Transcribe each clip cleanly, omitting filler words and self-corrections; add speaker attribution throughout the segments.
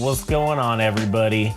Speaker 1: What's going on, everybody?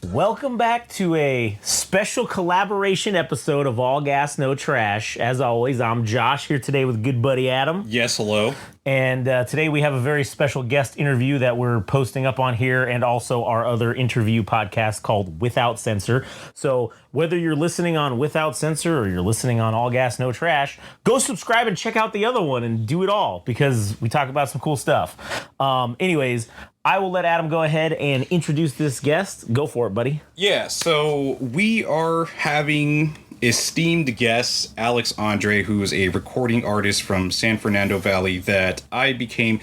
Speaker 1: Welcome back to a special collaboration episode of All Gas, No Trash. As always, I'm Josh here today with good buddy Adam.
Speaker 2: Yes, hello.
Speaker 1: And today we have a very special guest interview that we're posting up on here, and also our other interview podcast called Without Censor. So whether you're listening on Without Censor or you're listening on All Gas, No Trash, go subscribe and check out the other one and do it all, because we talk about some cool stuff. Anyways, I will let Adam go ahead and introduce this guest. Go for it, buddy.
Speaker 2: Yeah, so we are having esteemed guest Alex Andre, who is a recording artist from San Fernando Valley that I'm going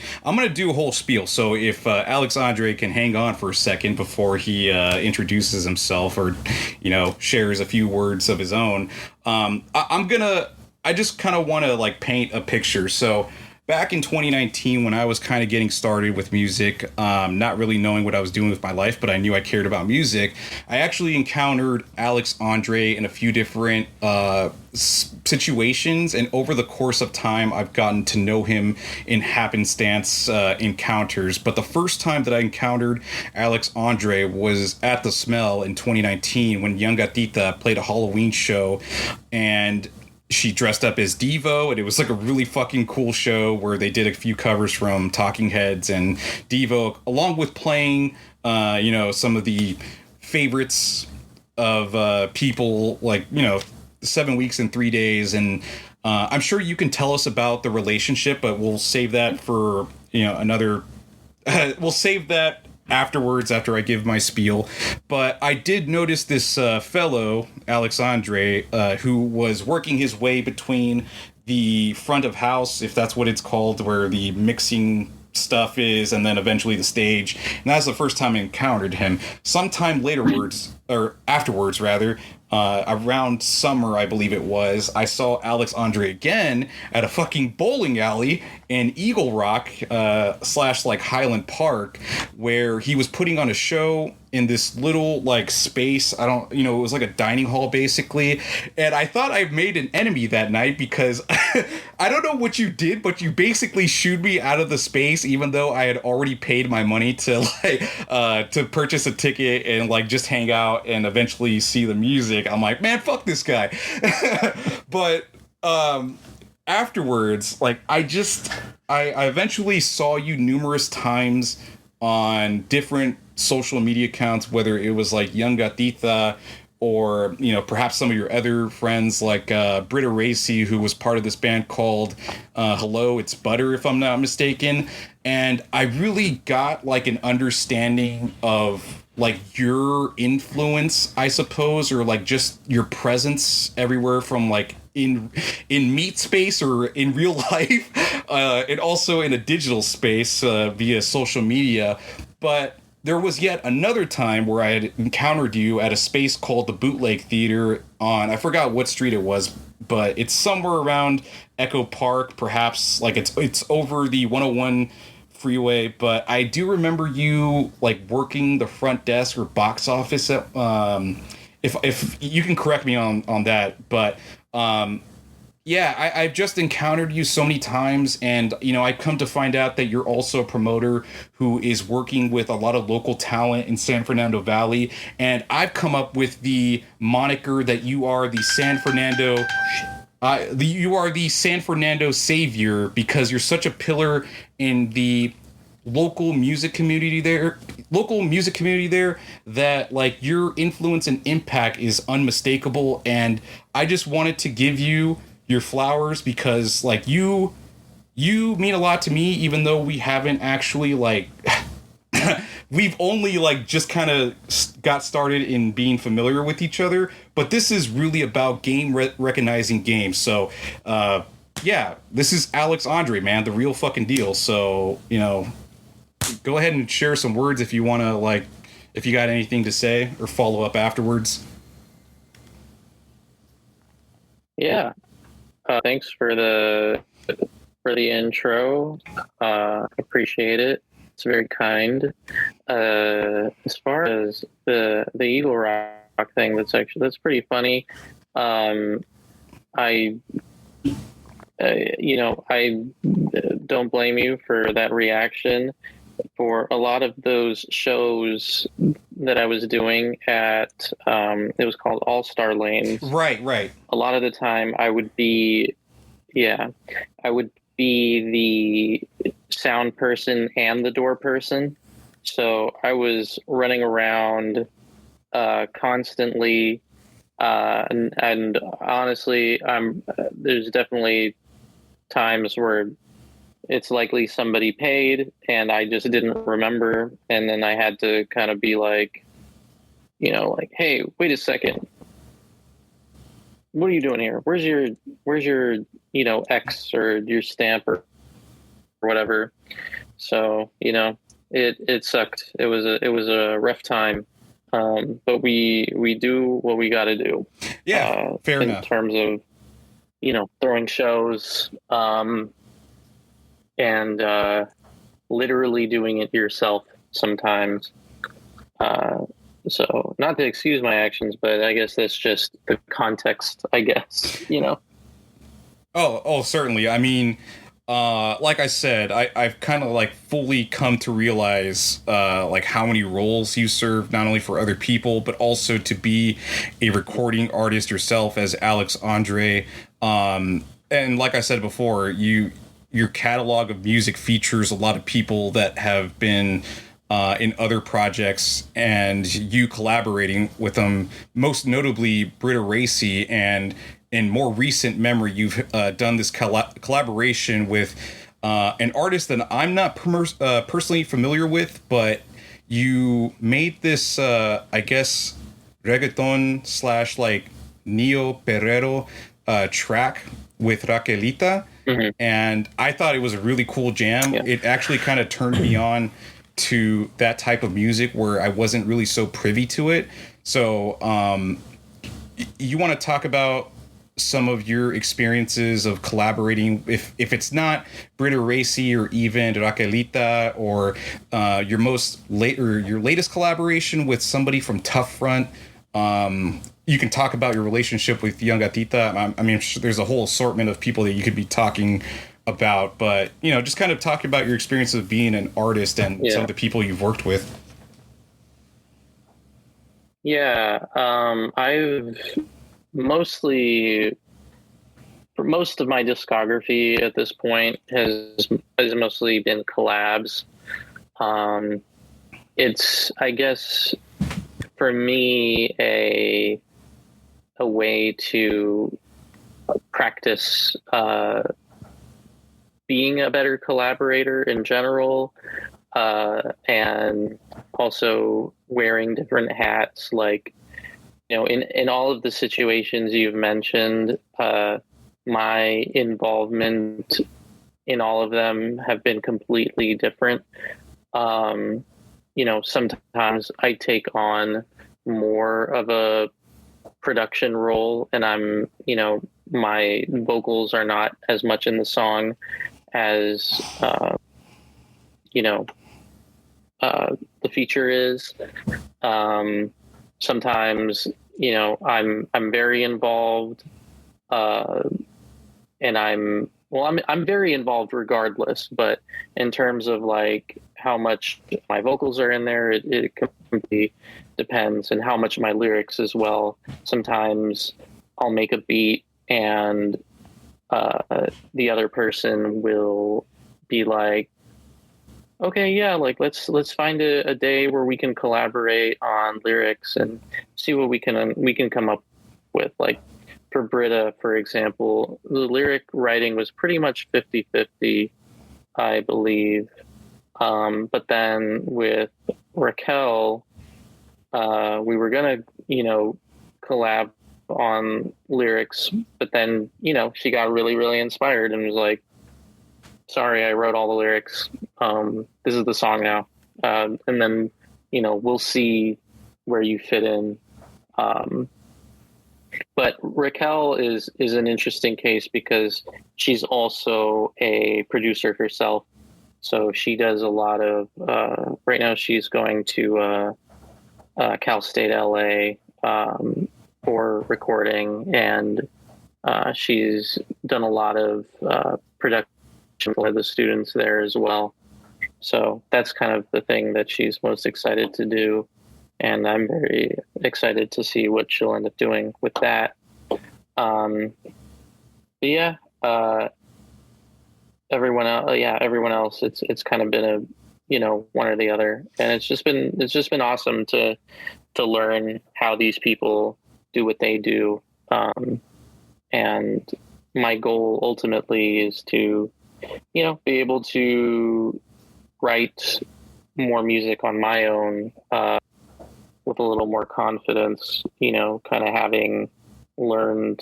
Speaker 2: to do a whole spiel. So if Alex Andre can hang on for a second before he introduces himself or, shares a few words of his own, I just kind of want to paint a picture. So back in 2019, when I was kind of getting started with music, not really knowing what I was doing with my life, but I knew I cared about music, I actually encountered Alex Andre in a few different situations, and over the course of time, I've gotten to know him in happenstance encounters. But the first time that I encountered Alex Andre was at The Smell in 2019 when Young Gatita played a Halloween show, and she dressed up as Devo, and it was a really fucking cool show where they did a few covers from Talking Heads and Devo, along with playing, some of the favorites of people, 7 weeks and 3 days. And I'm sure you can tell us about the relationship, but we'll save that for, we'll save that afterwards, after I give my spiel. But I did notice this fellow, Alex Andre, who was working his way between the front of house, if that's what it's called, where the mixing stuff is, and then eventually the stage. And that's the first time I encountered him. Sometime afterwards, around summer, I believe it was, I saw Alex Andre again at a fucking bowling alley in Eagle Rock / Highland Park, where he was putting on a show in this little space. It was like a dining hall basically. And I thought I made an enemy that night because I don't know what you did, but you basically shooed me out of the space, even though I had already paid my money to to purchase a ticket and just hang out and eventually see the music. I'm like, man, fuck this guy. But afterwards, I eventually saw you numerous times on different social media accounts, whether it was Young Gatita or perhaps some of your other friends Britta Racy, who was part of this band called Hello, It's Butter, if I'm not mistaken. And I really got an understanding of your influence, I suppose, or just your presence everywhere from in meat space or in real life, and also in a digital space via social media. But there was yet another time where I had encountered you at a space called the Bootleg Theater on, I forgot what street it was, but it's somewhere around Echo Park, perhaps. It's over the 101 freeway. But I do remember you working the front desk or box office at, if you can correct me on that, but yeah, I've just encountered you so many times, and, I've come to find out that you're also a promoter who is working with a lot of local talent in San Fernando Valley, and I've come up with the moniker that you are the San Fernando... you are the San Fernando savior, because you're such a pillar in the local music community there that your influence and impact is unmistakable. And I just wanted to give you your flowers, because you mean a lot to me, even though we haven't actually we've only just kind of got started in being familiar with each other. But this is really about recognizing games. So yeah, this is Alex Andre, man, the real fucking deal. So go ahead and share some words if you want to, if you got anything to say, or follow up afterwards.
Speaker 3: Yeah. Thanks for the intro. Appreciate it. It's very kind. As far as the Eagle Rock thing, that's pretty funny. I don't blame you for that reaction. for a lot of those shows that I was doing at, it was called All Star Lanes.
Speaker 2: Right.
Speaker 3: A lot of the time I would be, I would be the sound person and the door person. So I was running around constantly, and honestly, there's definitely times where it's likely somebody paid and I just didn't remember, and then I had to kind of be like, like, hey, wait a second, what are you doing here? Where's your X or your stamp or whatever. So it sucked. It was a rough time. But we do what we got to do.
Speaker 2: Yeah, fair enough.
Speaker 3: In terms of throwing shows, and literally doing it yourself sometimes. So not to excuse my actions, but I guess that's just the context, I guess,
Speaker 2: Oh, certainly. I mean, like I said, I've kind of like fully come to realize like how many roles you serve, not only for other people, but also to be a recording artist yourself as Alex Andre. And like I said before, your catalog of music features a lot of people that have been in other projects, and you collaborating with them, most notably Britta Racy, and in more recent memory, you've done this collaboration with an artist that I'm not personally familiar with, but you made this, I guess, reggaeton / like neo perrero track with Raquelita.
Speaker 3: Mm-hmm.
Speaker 2: And I thought it was a really cool jam. Yeah. It actually kind of turned me on to that type of music where I wasn't really so privy to it. So you want to talk about some of your experiences of collaborating, if it's not Britta Racy or even Raquelita, or your latest collaboration with somebody from Tough Front. You can talk about your relationship with Young Gatita. I mean, there's a whole assortment of people that you could be talking about, but just kind of talk about your experience of being an artist and some of the people you've worked with.
Speaker 3: Yeah, I've mostly, for most of my discography at this point, has mostly been collabs. It's, I guess, for me, a way to practice being a better collaborator in general, and also wearing different hats. Like, in all of the situations you've mentioned, my involvement in all of them have been completely different. Sometimes I take on more of a production role, and I'm, my vocals are not as much in the song as, the feature is. Sometimes, I'm very involved, and I'm very involved regardless, but in terms of like how much my vocals are in there, it completely depends, and how much my lyrics as well. Sometimes I'll make a beat and the other person will be like, okay, yeah, like let's find a day where we can collaborate on lyrics and see what we can come up with. Like for Britta, for example, the lyric writing was pretty much 50-50, I believe. But then with Raquel, we were gonna, collab on lyrics, but then, she got really, really inspired and was like, sorry, I wrote all the lyrics. This is the song now. And then, we'll see where you fit in. But Raquel is an interesting case because she's also a producer herself. So she does a lot of, right now she's going to Cal State LA for recording, and she's done a lot of production for the students there as well. So that's kind of the thing that she's most excited to do. And I'm very excited to see what she'll end up doing with that. But yeah, everyone else, it's kind of been a, one or the other. And it's just been awesome to learn how these people do what they do. And my goal ultimately is to, be able to write more music on my own, with a little more confidence, kind of having learned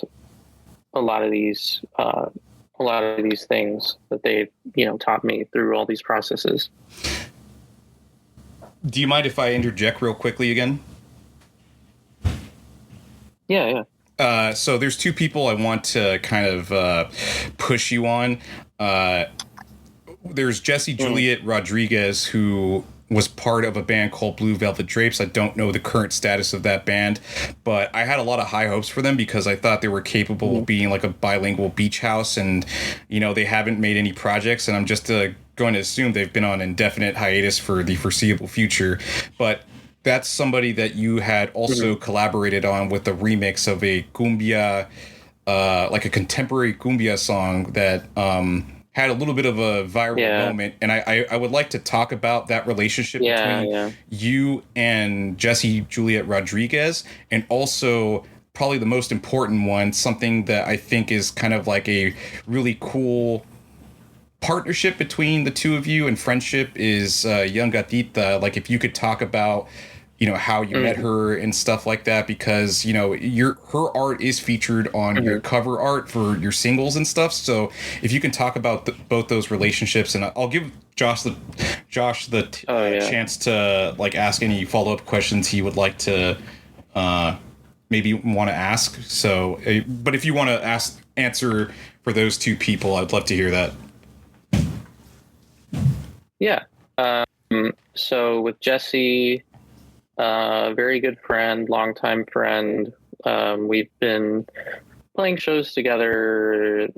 Speaker 3: a lot of these things that they've, taught me through all these processes.
Speaker 2: Do you mind if I interject real quickly again?
Speaker 3: Yeah.
Speaker 2: So there's two people I want to kind of push you on. There's Jessie Juliet Rodriguez, who was part of a band called Blue Velvet Drapes. I don't know the current status of that band, but I had a lot of high hopes for them because I thought they were capable of being like a bilingual beach house, and they haven't made any projects, and I'm just going to assume they've been on indefinite hiatus for the foreseeable future. But that's somebody that you had also collaborated on with a remix of a cumbia, like a contemporary cumbia song that had a little bit of a viral moment. And I would like to talk about that relationship between you and Jessie Juliet Rodriguez, and also probably the most important one, something that I think is kind of like a really cool partnership between the two of you and friendship, is Young Gatita. Like, if you could talk about how you met her and stuff like that, because her art is featured on your cover art for your singles and stuff. So if you can talk about both those relationships, and I'll give Josh the chance to like ask any follow-up questions he would like to maybe want to ask. So but if you want to answer for those two people, I'd love to hear that.
Speaker 3: So with Jessie, very good friend, longtime friend. We've been playing shows together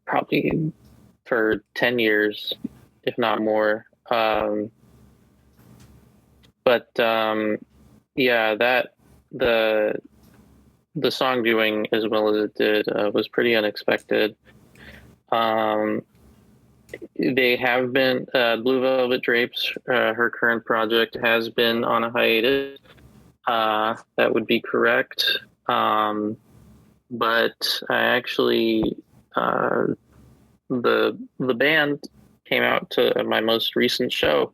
Speaker 3: probably for 10 years, if not more. But that the song doing as well as it did was pretty unexpected. They have been Blue Velvet Drapes. Her current project has been on a hiatus. That would be correct. But I actually, the band came out to my most recent show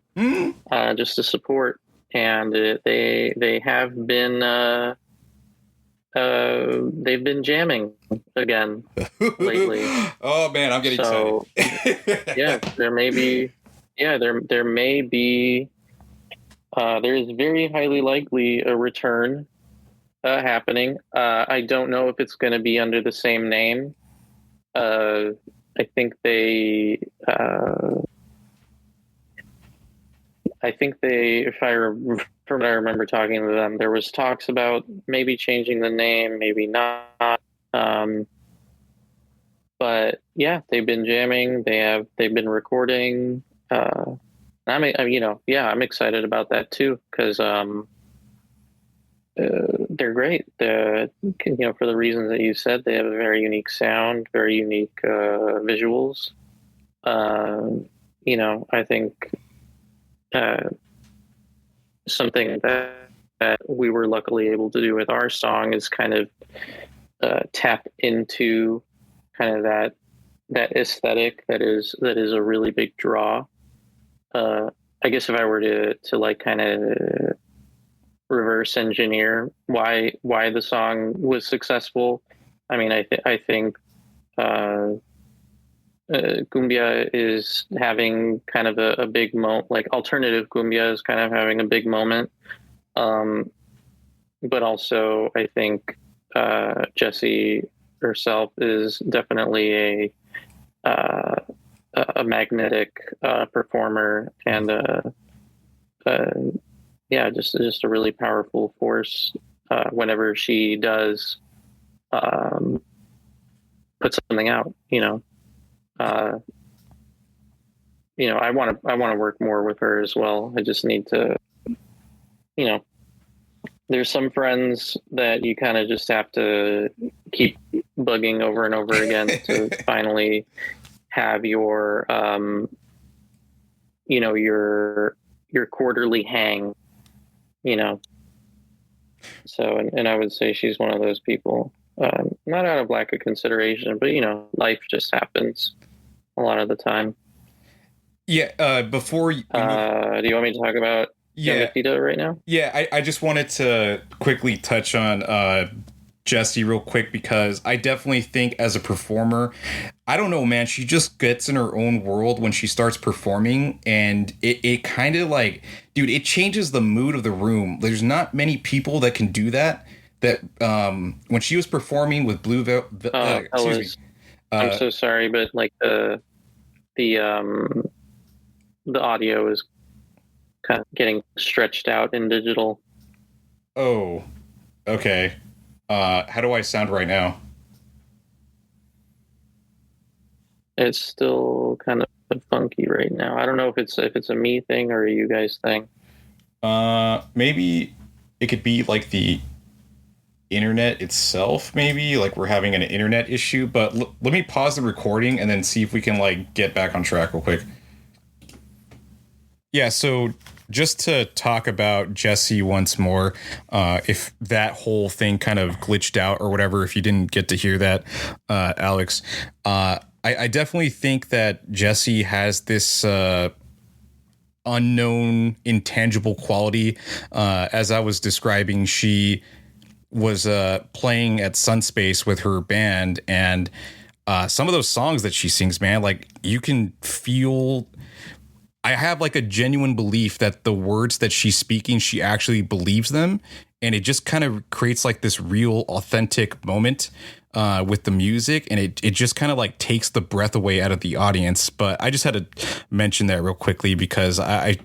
Speaker 3: just to support, and they have been they've been jamming again lately.
Speaker 2: Oh man, I'm getting excited.
Speaker 3: There may be there is very highly likely a return happening. I don't know if it's going to be under the same name. I think they from what I remember talking to them, there was talks about maybe changing the name, maybe not. But yeah, they've been jamming. They've been recording. I'm excited about that too, because they're great. For the reasons that you said, they have a very unique sound, very unique visuals. I think something that we were luckily able to do with our song is kind of tap into kind of that aesthetic that is a really big draw. I guess if I were to like kind of reverse engineer why the song was successful, I mean, I think cumbia is having kind of a big moment, like alternative cumbia is kind of having a big moment. But also I think Jessie herself is definitely a magnetic performer, and just a really powerful force whenever she does put something out. I want to work more with her as well. I just need to, there's some friends that you kind of just have to keep bugging over and over again to finally have your, your quarterly hang, So, and I would say she's one of those people, not out of lack of consideration, but life just happens a lot of the time.
Speaker 2: Yeah. Before you,
Speaker 3: do you want me to talk about Young right now?
Speaker 2: Yeah, I just wanted to quickly touch on Jessie real quick, because I definitely think as a performer, I don't know, man, she just gets in her own world when she starts performing, and it kind of like, dude, it changes the mood of the room. There's not many people that can do that. That when she was performing with Blue excuse me.
Speaker 3: I'm so sorry, but like the audio is kind of getting stretched out in digital.
Speaker 2: Oh, okay. How do I sound right now?
Speaker 3: It's still kind of funky right now. I don't know if it's a me thing or a you guys thing.
Speaker 2: Maybe it could be like the internet itself. Maybe like we're having an internet issue. But let me pause the recording and then see if we can like get back on track real quick. Yeah. So just to talk about Jessie once more, if that whole thing kind of glitched out or whatever, if you didn't get to hear that, Alex, I definitely think that Jessie has this unknown, intangible quality. As I was describing, she was playing at Sunspace with her band, and some of those songs that she sings, man, like you can feel. I have like a genuine belief that the words that she's speaking, she actually believes them. And it just kind of creates like this real authentic moment with the music. And it just kind of like takes the breath away out of the audience. But I just had to mention that real quickly because I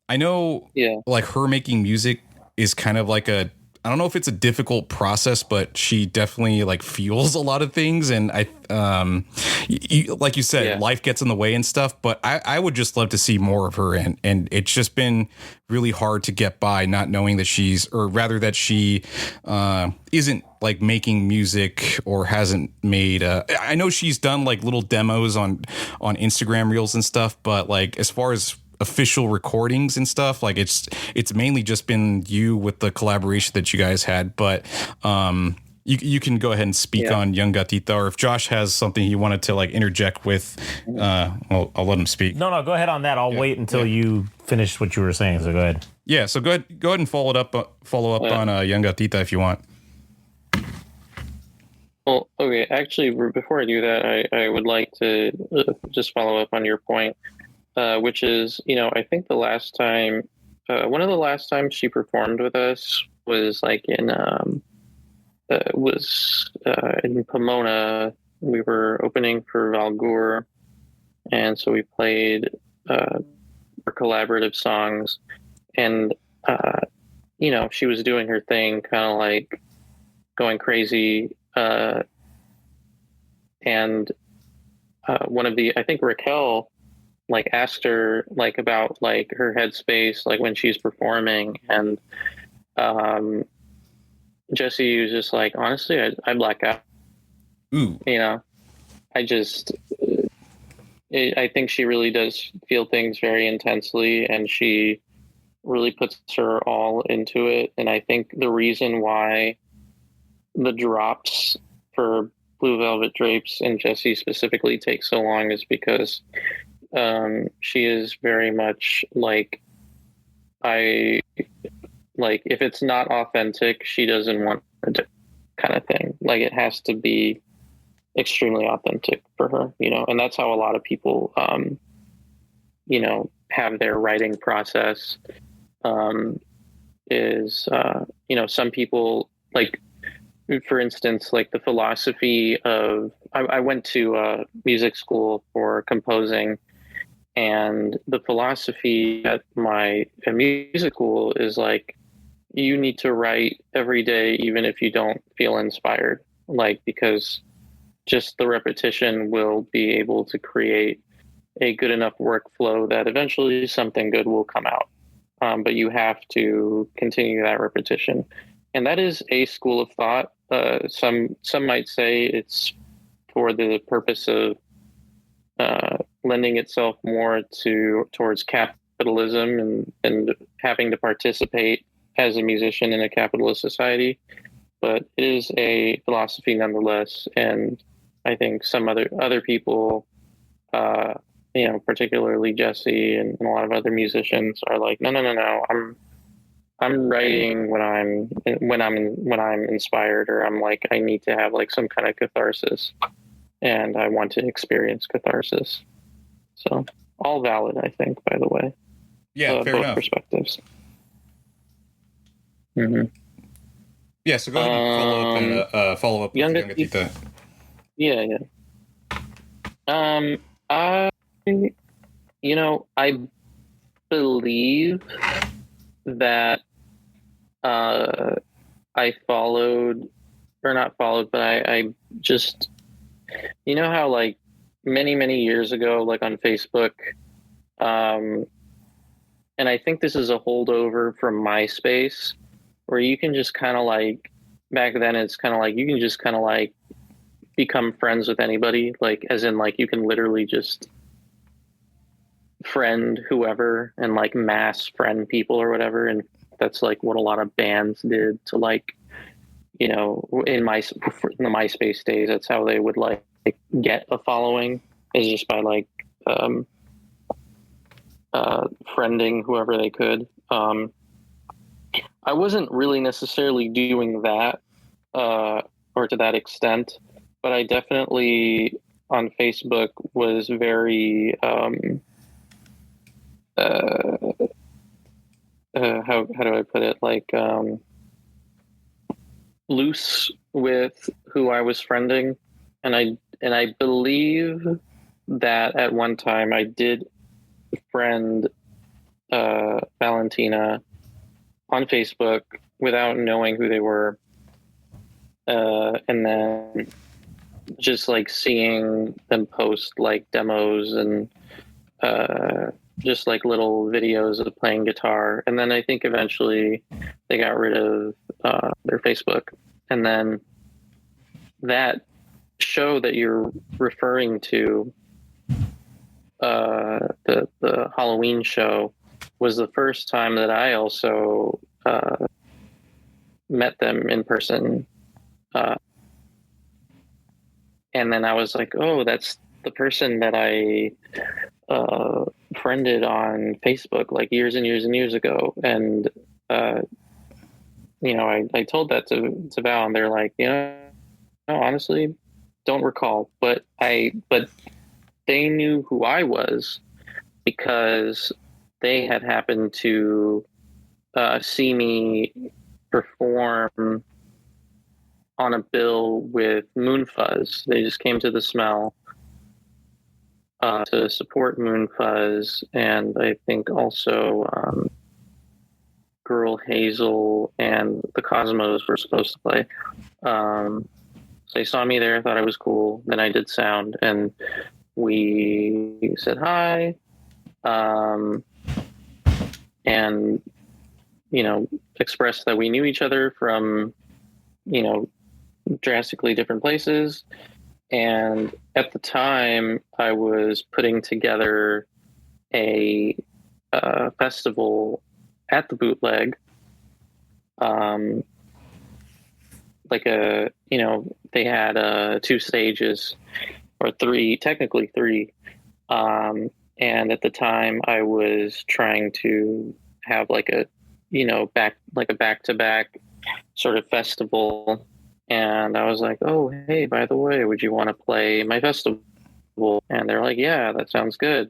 Speaker 2: know like her making music is kind of like I don't know if it's a difficult process, but she definitely like feels a lot of things. And like you said, life gets in the way and stuff, but I would just love to see more of her. And it's just been really hard to get by not knowing that she isn't like making music or hasn't made, I know she's done like little demos on Instagram reels and stuff, but like, as far as official recordings and stuff, like it's mainly just been you with the collaboration that you guys had. But you can go ahead and speak on Young Gatita, or if Josh has something he wanted to like interject with, I'll let him speak.
Speaker 1: No, go ahead on that. I'll wait until you finish what you were saying. So go ahead. Yeah, so go ahead and follow up on Young Gatita if you want.
Speaker 3: Well, okay. Actually, before I do that, I would like to just follow up on your point. Which is, I think the last time, one of the last times she performed with us was like in Pomona. We were opening for Valgur, and so we played our collaborative songs, and she was doing her thing, kind of like going crazy, and I think Raquel like asked her like about like her headspace like when she's performing, and Jessie was just like, honestly, I black out.
Speaker 2: Ooh.
Speaker 3: I think she really does feel things very intensely, and she really puts her all into it. And I think the reason why the drops for Blue Velvet Drapes and Jessie specifically take so long is because she is very much like, if it's not authentic, she doesn't want it, kind of thing. Like, it has to be extremely authentic for her, and that's how a lot of people, have their writing process, is, some people, like, for instance, like the philosophy of, I went to music school for composing, and the philosophy at my music school is like, you need to write every day, even if you don't feel inspired, like, because just the repetition will be able to create a good enough workflow that eventually something good will come out. But you have to continue that repetition. And that is a school of thought. Some might say it's for the purpose of lending itself more towards capitalism and having to participate as a musician in a capitalist society. But it is a philosophy nonetheless, and I think some other people, particularly Jesse and a lot of other musicians, are like, no. I'm writing when I'm inspired, or I'm like, I need to have like some kind of catharsis, and I want to experience catharsis. So all valid, I think. By the way,
Speaker 2: yeah, fair
Speaker 3: both
Speaker 2: enough.
Speaker 3: Perspectives. Mm-hmm.
Speaker 2: Yeah, so go ahead and follow up with
Speaker 3: Young
Speaker 2: Young
Speaker 3: Yeah. I believe that I followed, or not followed, but I just, how like many years ago, like on Facebook, and I think this is a holdover from MySpace, where you can just kind of like, back then it's kind of like you can just kind of like become friends with anybody, like as in like you can literally just friend whoever and like mass friend people or whatever. And that's like what a lot of bands did to like, in the MySpace days, that's how they would like get a following, is just by like friending whoever they could. I wasn't really necessarily doing that or to that extent, but I definitely on Facebook was very how do I put it, like loose with who I was friending, and I believe that at one time I did friend Valentina on Facebook without knowing who they were, and then just like seeing them post like demos and just like little videos of playing guitar. And then I think eventually they got rid of their Facebook. And then that show that you're referring to, the Halloween show, was the first time that I also met them in person. And then I was like, oh, that's the person that I friended on Facebook like years and years and years ago. And, I told that to Val, and they're like, no, honestly, don't recall. But they knew who I was because they had happened to see me perform on a bill with Moonfuzz. They just came to the Smell to support Moonfuzz, and I think also Girl Hazel and the Cosmos were supposed to play. So they saw me there, thought I was cool. Then I did sound, and we said hi, and expressed that we knew each other from drastically different places. And at the time, I was putting together a festival at the Bootleg. They had 2 stages, or 3, technically 3. And at the time, I was trying to have like a back-to-back sort of festival. And I was like, oh, hey, by the way, would you want to play my festival? And they're like, yeah, that sounds good.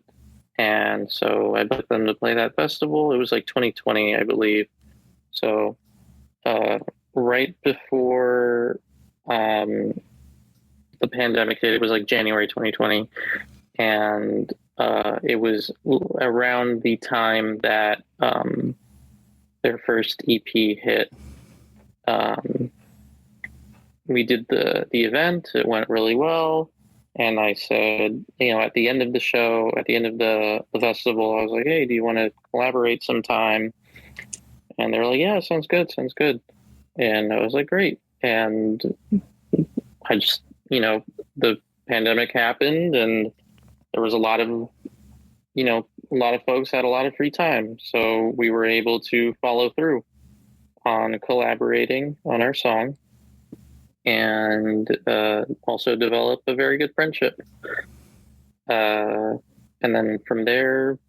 Speaker 3: And so I booked them to play that festival. It was like 2020, I believe. So right before the pandemic hit, it was like January 2020. And it was around the time that their first EP hit. We did the event. It went really well. And I said, at the end of the show, at the end of the festival, I was like, hey, do you want to collaborate sometime? And they were like, yeah, sounds good. And I was like, great. And I just, the pandemic happened, and there was a lot of folks had a lot of free time. So we were able to follow through on collaborating on our song, and also develop a very good friendship. And then from there,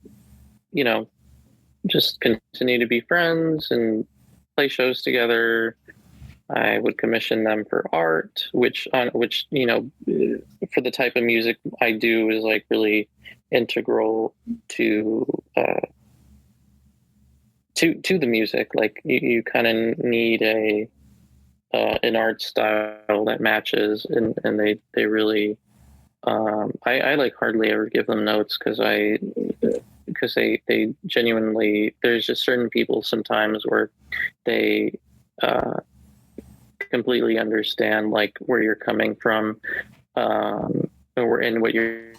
Speaker 3: just continue to be friends and play shows together. I would commission them for art, which for the type of music I do is like really integral to the music. Like you kind of need an art style that matches, and they really I like hardly ever give them notes because they genuinely, there's just certain people sometimes where they completely understand like where you're coming from, or in what you're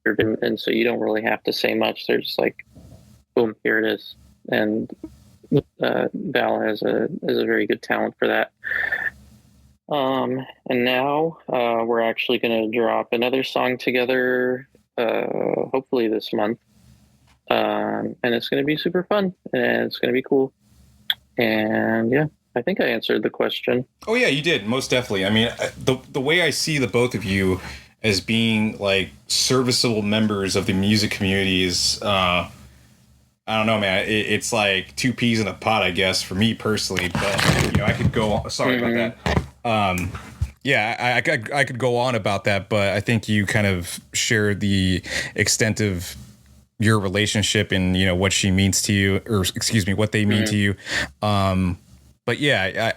Speaker 3: doing, and so you don't really have to say much. They're just like, boom, here it is. And Val has a very good talent for that. And now we're actually going to drop another song together, hopefully this month. And it's going to be super fun, and it's going to be cool. And yeah, I think I answered the question.
Speaker 2: Oh yeah, you did, most definitely. I mean, the way I see the both of you as being like serviceable members of the music communities, I don't know, man. It's like two peas in a pot, I guess, for me personally. But I could go on. Sorry about that. Yeah, I could go on about that, but I think you kind of share the extent of your relationship and what she means to you, or excuse me, what they mean to you. But yeah,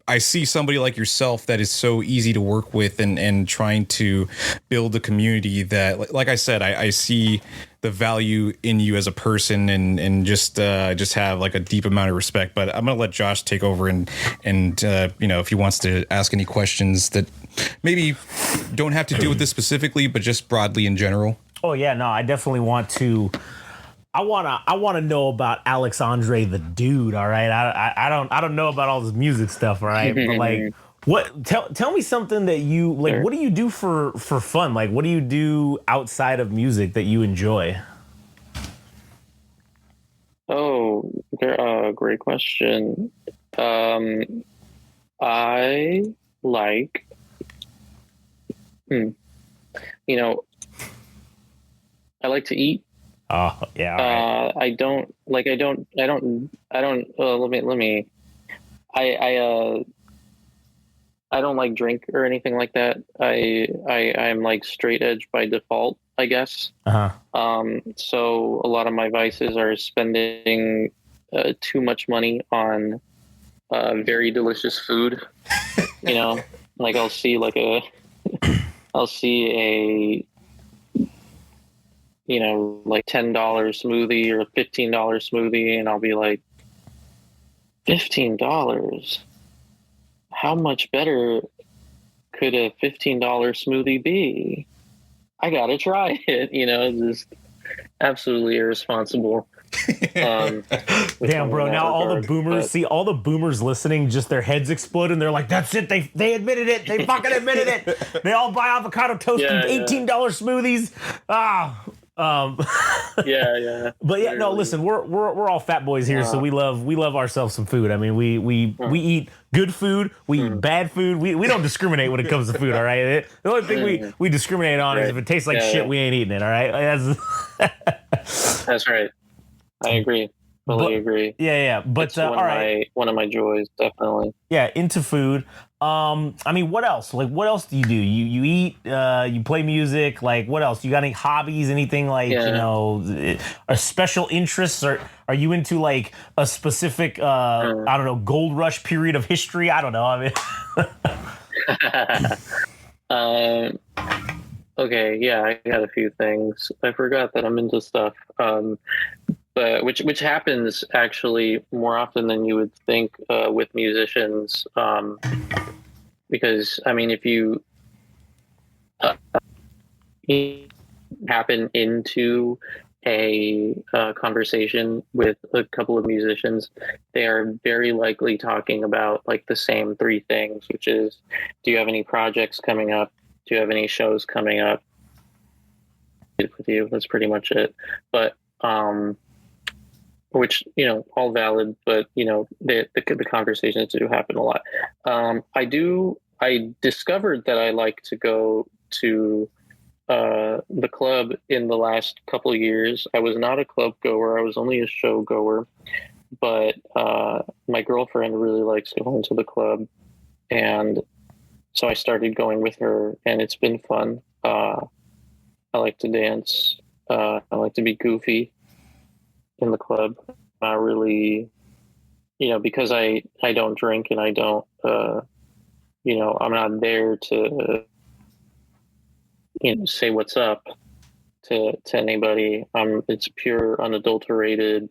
Speaker 2: I see somebody like yourself that is so easy to work with, and trying to build a community that, like I said, I see the value in you as a person, and just have like a deep amount of respect. But I'm gonna let Josh take over, and if he wants to ask any questions that maybe don't have to do with this specifically, but just broadly in general.
Speaker 1: Oh yeah, no, I definitely want to. I wanna know about Alex Andre the dude. All right, I don't know about all this music stuff. All right, but like, tell me something that you like.
Speaker 3: Sure.
Speaker 1: What do you do for fun? Like, what do you do outside of music that you enjoy?
Speaker 3: Oh, great question. I like, I like to eat.
Speaker 1: Oh yeah. All right.
Speaker 3: I don't. I don't like drink or anything like that. I'm like straight edge by default, I guess. So a lot of my vices are spending too much money on very delicious food. Like I'll see a like $10 smoothie or a $15 smoothie, and I'll be like, $15? How much better could a $15 smoothie be? I gotta try it. Just absolutely irresponsible.
Speaker 1: Damn, bro. Now all the boomers listening, just their heads explode, and they're like, that's it. They admitted it. They fucking admitted it. They all buy avocado toast and $18 smoothies.
Speaker 3: Yeah.
Speaker 1: But yeah, no, listen, we're all fat boys here, so we love ourselves some food. I mean, we eat good food, we eat bad food. We don't discriminate when it comes to food, all right? The only thing we discriminate on is if it tastes like shit, we ain't eating it, all right?
Speaker 3: That's right. I agree. Totally agree.
Speaker 1: Yeah. But
Speaker 3: it's
Speaker 1: all right.
Speaker 3: One of my joys, definitely.
Speaker 1: Yeah, into food. I mean, what else? Like, what else do you do? You eat, you play music. Like, what else? You got any hobbies? Anything like, or special interests? Or are you into like a specific, I don't know, gold rush period of history? I don't know. I
Speaker 3: mean, okay. Yeah, I got a few things. I forgot that I'm into stuff. But which happens actually more often than you would think with musicians, because I mean, if you happen into a conversation with a couple of musicians, they are very likely talking about like the same three things, which is, do you have any projects coming up? Do you have any shows coming up? With you, that's pretty much it. But which, you know, all valid, but you know, the conversations do happen a lot. I discovered that I like to go to the club in the last couple of years. I was not a club goer, I was only a show goer, but my girlfriend really likes going to the club, and so I started going with her, and it's been fun. I like to dance. I like to be goofy in the club. Not really, you know, because I don't drink and I don't, you know, I'm not there to, you know, say what's up to anybody. It's pure, unadulterated,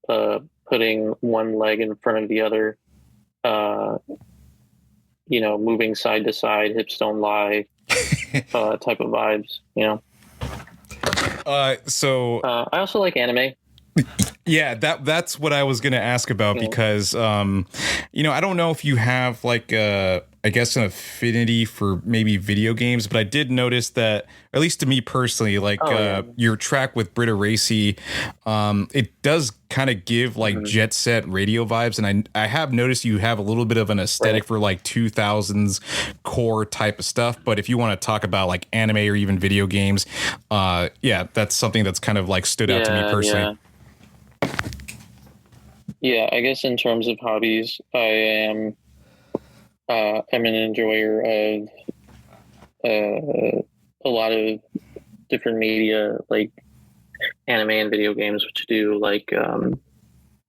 Speaker 3: putting one leg in front of the other, you know, moving side to side, hips don't lie, type of vibes, you know.
Speaker 2: So
Speaker 3: I also like anime.
Speaker 2: yeah, that's what I was going to ask about, because you know, I don't know if you have like I guess an affinity for maybe video games, but I did notice that, at least to me personally, like your track with Britta Racy, it does kind of give like Jet Set Radio vibes, and I have noticed you have a little bit of an aesthetic for like 2000s core type of stuff. But if you want to talk about like anime or even video games, yeah, that's something that's kind of like stood out to me personally.
Speaker 3: Yeah, I guess in terms of hobbies, I'm an enjoyer of a lot of different media, like anime and video games, which do like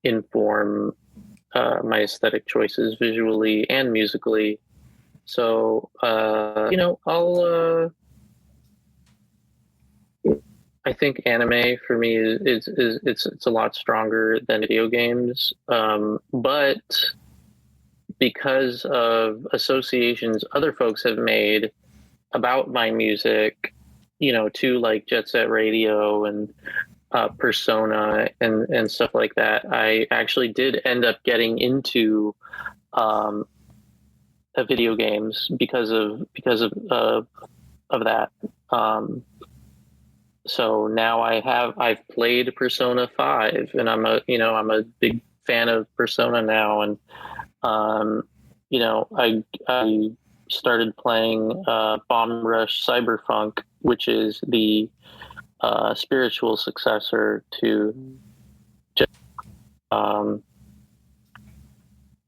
Speaker 3: inform my aesthetic choices visually and musically. So you know, I think anime for me is it's a lot stronger than video games, but because of associations other folks have made about my music, you know, to like Jet Set Radio and Persona and stuff like that, I actually did end up getting into video games because of that. So now I've played Persona 5, and I'm a big fan of Persona now, and you know, I started playing Bomb Rush Cyberpunk, which is the spiritual successor to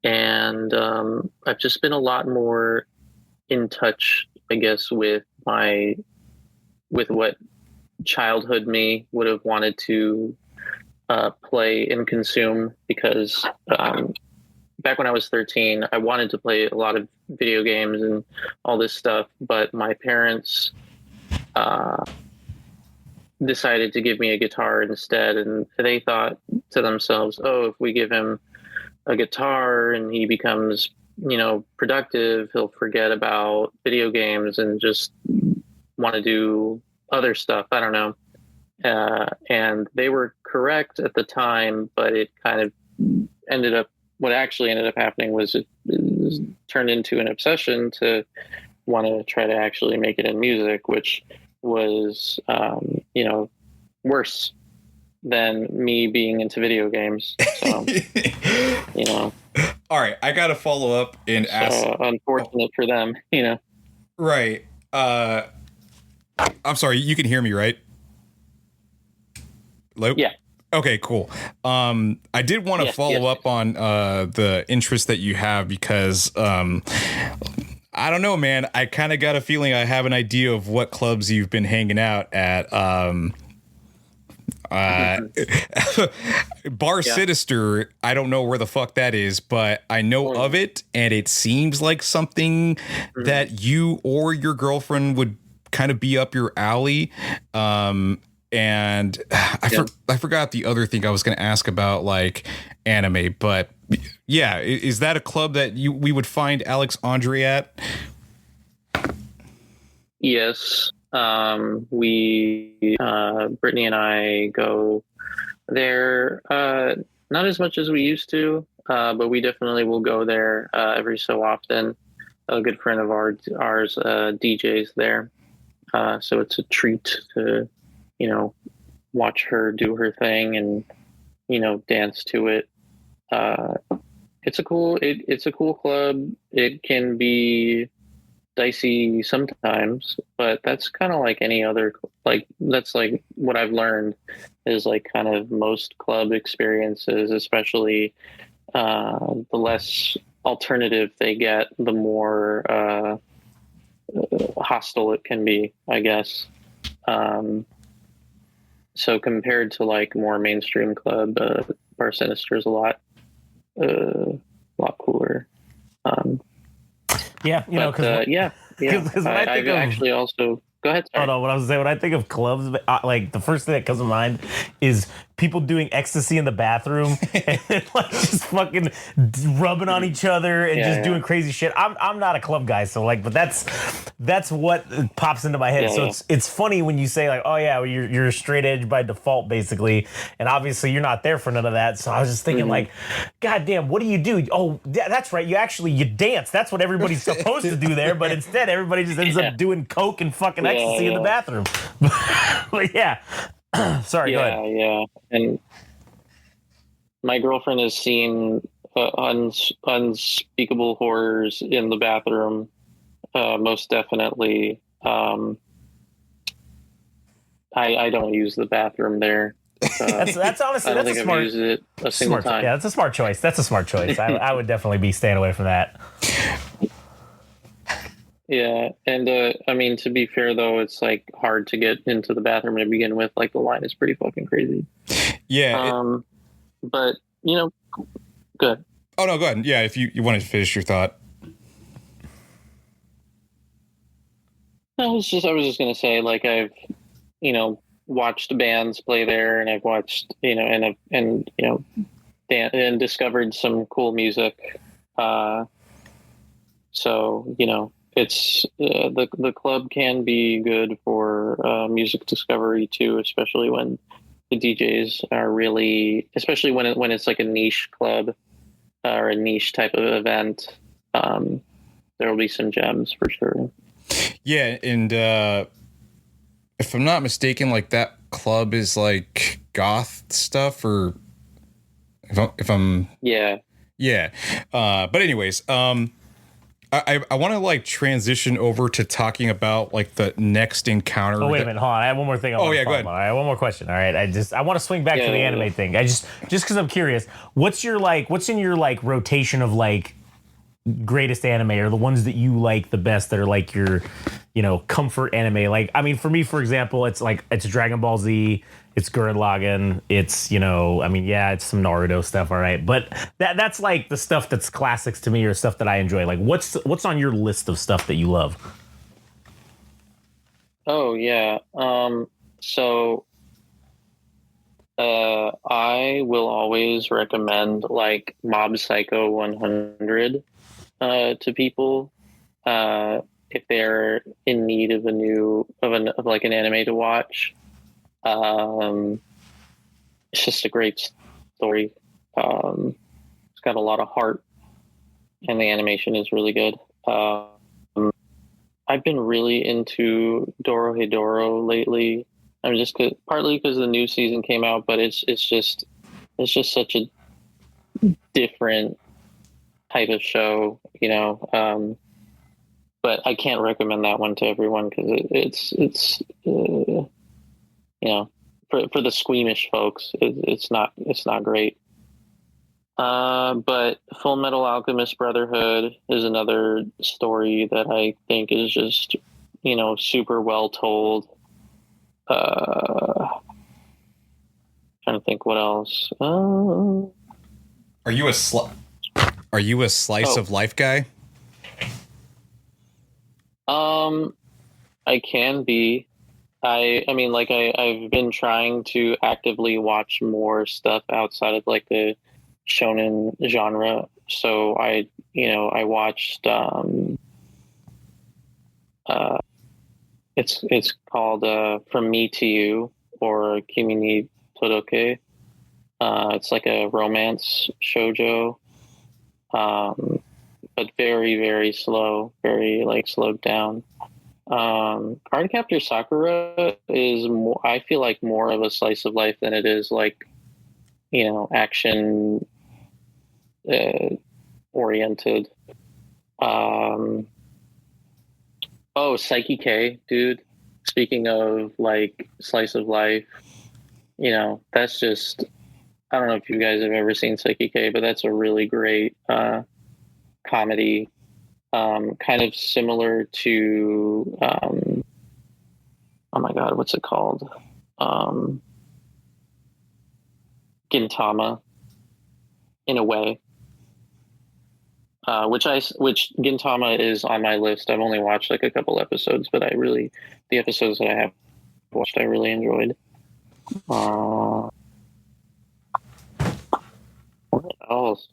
Speaker 3: and I've just been a lot more in touch, I guess, with what childhood me would have wanted to play and consume, because back when I was 13, I wanted to play a lot of video games and all this stuff, but my parents decided to give me a guitar instead, and they thought to themselves, oh, if we give him a guitar and he becomes, you know, productive, he'll forget about video games and just want to do other stuff. I don't know. And they were correct at the time, but it kind of what actually ended up happening was it turned into an obsession to want to try to actually make it in music, which was, you know, worse than me being into video games. So, you know.
Speaker 2: All right, I got to follow up and ask.
Speaker 3: Unfortunate for them, you know.
Speaker 2: Right. I'm sorry, you can hear me, right? Hello?
Speaker 3: Yeah.
Speaker 2: Okay, cool. I did want to follow up on the interest that you have, because I don't know, man. I kind of got a feeling I have an idea of what clubs you've been hanging out at. Bar Sinister, I don't know where the fuck that is, but I know of it, and it seems like something that you or your girlfriend would kind of be up your alley. And I forgot the other thing I was going to ask about, like anime, but yeah, is that a club that we would find Alex Andre at?
Speaker 3: Yes. Brittany and I go there, not as much as we used to, but we definitely will go there every so often. A good friend of ours DJs there, so it's a treat to, watch her do her thing and dance to it. It's a cool club. It can be dicey sometimes, but that's kind of like any other, like that's like what I've learned is like kind of most club experiences, especially the less alternative they get, the more hostile it can be, I guess. So compared to like more mainstream club, Bar Sinister is a lot cooler.
Speaker 1: Yeah, because
Speaker 3: yeah. I've actually also go ahead. Sorry.
Speaker 1: Oh no, what I was saying, when I think of clubs, like the first thing that comes to mind is people doing ecstasy in the bathroom and then, like just fucking rubbing on each other and just doing crazy shit. I'm not a club guy, so like, but that's what pops into my head. So it's funny when you say like, oh yeah, well, you're a straight edge by default basically, and obviously you're not there for none of that. So I was just thinking like, God damn, what do you do? Oh, that's right, you dance. That's what everybody's supposed to do there, but instead everybody just ends up doing coke and fucking ecstasy in the bathroom. But yeah. Sorry, go ahead.
Speaker 3: Yeah. And my girlfriend has seen unspeakable horrors in the bathroom, most definitely. I don't use the bathroom there.
Speaker 1: That's honestly,
Speaker 3: I don't
Speaker 1: that's
Speaker 3: think
Speaker 1: a smart,
Speaker 3: I've used it a single time.
Speaker 1: Yeah, that's a smart choice. I would definitely be staying away from that.
Speaker 3: Yeah, and I mean, to be fair though, it's like hard to get into the bathroom to begin with. Like the line is pretty fucking crazy.
Speaker 2: Yeah.
Speaker 3: But good.
Speaker 2: Oh no, go ahead. Yeah, if you want to finish your thought.
Speaker 3: I was just gonna say, like I've watched bands play there, and I've watched and discovered some cool music. So it's the club can be good for music discovery too, especially when the DJs are really, especially when it's like a niche club or a niche type of event. There will be some gems for sure.
Speaker 2: Yeah, and if I'm not mistaken, like that club is like goth stuff, or if I'm
Speaker 3: yeah.
Speaker 2: But anyways, I want to like transition over to talking about like the next encounter.
Speaker 1: Oh wait a minute, hold on. I have one more thing.
Speaker 2: Go ahead.
Speaker 1: All right, one more question. All right, I want to swing back to the anime thing. I just because I'm curious. What's in your like rotation of like greatest anime, or the ones that you like the best that are like your comfort anime? Like, I mean, for me, for example, it's Dragon Ball Z, it's Gurren Lagann, it's it's some Naruto stuff, all right, but that's like the stuff that's classics to me, or stuff that I enjoy. Like, what's on your list of stuff that you love?
Speaker 3: Oh yeah. So I will always recommend like Mob Psycho 100 to people if they're in need of of like an anime to watch. It's just a great story. It's got a lot of heart, and the animation is really good. I've been really into Dorohedoro lately. I'm just partly because the new season came out, but it's just such a different type of show, but I can't recommend that one to everyone because it's for the squeamish folks, it's not great. But Full Metal Alchemist Brotherhood is another story that I think is just super well told. Trying to think what else.
Speaker 2: Are you a slice of life guy?
Speaker 3: I can be. I mean, like I've been trying to actively watch more stuff outside of like the shonen genre. So I watched It's called From Me to You, or Kimi ni Todoke. It's like a romance shoujo, but very, very slow, very like slowed down. Cardcaptor Sakura is more, I feel like, more of a slice of life than it is like, action oriented. Oh, Psyche K, dude. Speaking of like slice of life, that's just, I don't know if you guys have ever seen Psyche K, but that's a really great comedy, kind of similar to, oh my God, what's it called? Gintama, in a way. Which Gintama is on my list. I've only watched like a couple episodes, but the episodes that I have watched, I really enjoyed. What else?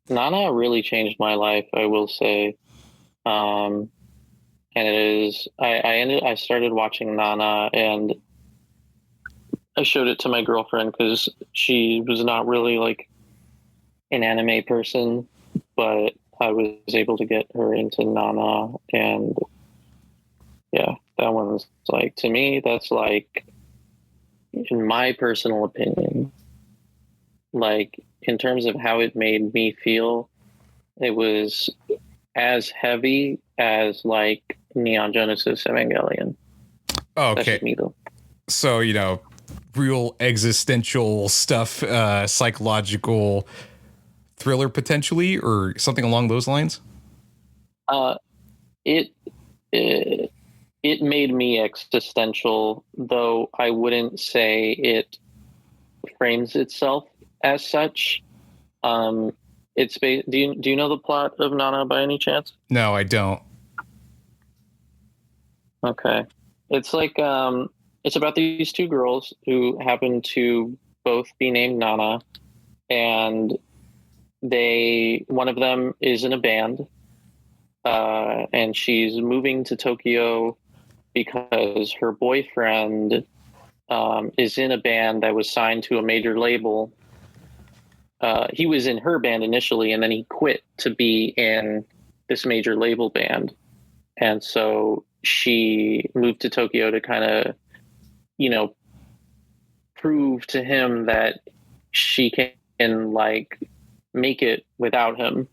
Speaker 3: Nana really changed my life, I will say. And it is, I started watching Nana, and I showed it to my girlfriend because she was not really like an anime person, but I was able to get her into Nana, and yeah, that one's like, to me, that's like, in my personal opinion, like in terms of how it made me feel, it was as heavy as like Neon Genesis Evangelion.
Speaker 4: Oh,
Speaker 3: That's
Speaker 4: okay.
Speaker 3: just me though.
Speaker 4: So, real existential stuff, psychological thriller potentially, or something along those lines?
Speaker 3: It made me existential, though I wouldn't say it frames itself as such. It's do you know the plot of Nana by any chance?
Speaker 4: No, I don't.
Speaker 3: Okay, it's like it's about these two girls who happen to both be named Nana, and one of them is in a band, and she's moving to Tokyo because her boyfriend is in a band that was signed to a major label. He was in her band initially, and then he quit to be in this major label band. And so she moved to Tokyo to kind of, prove to him that she can like make it without him.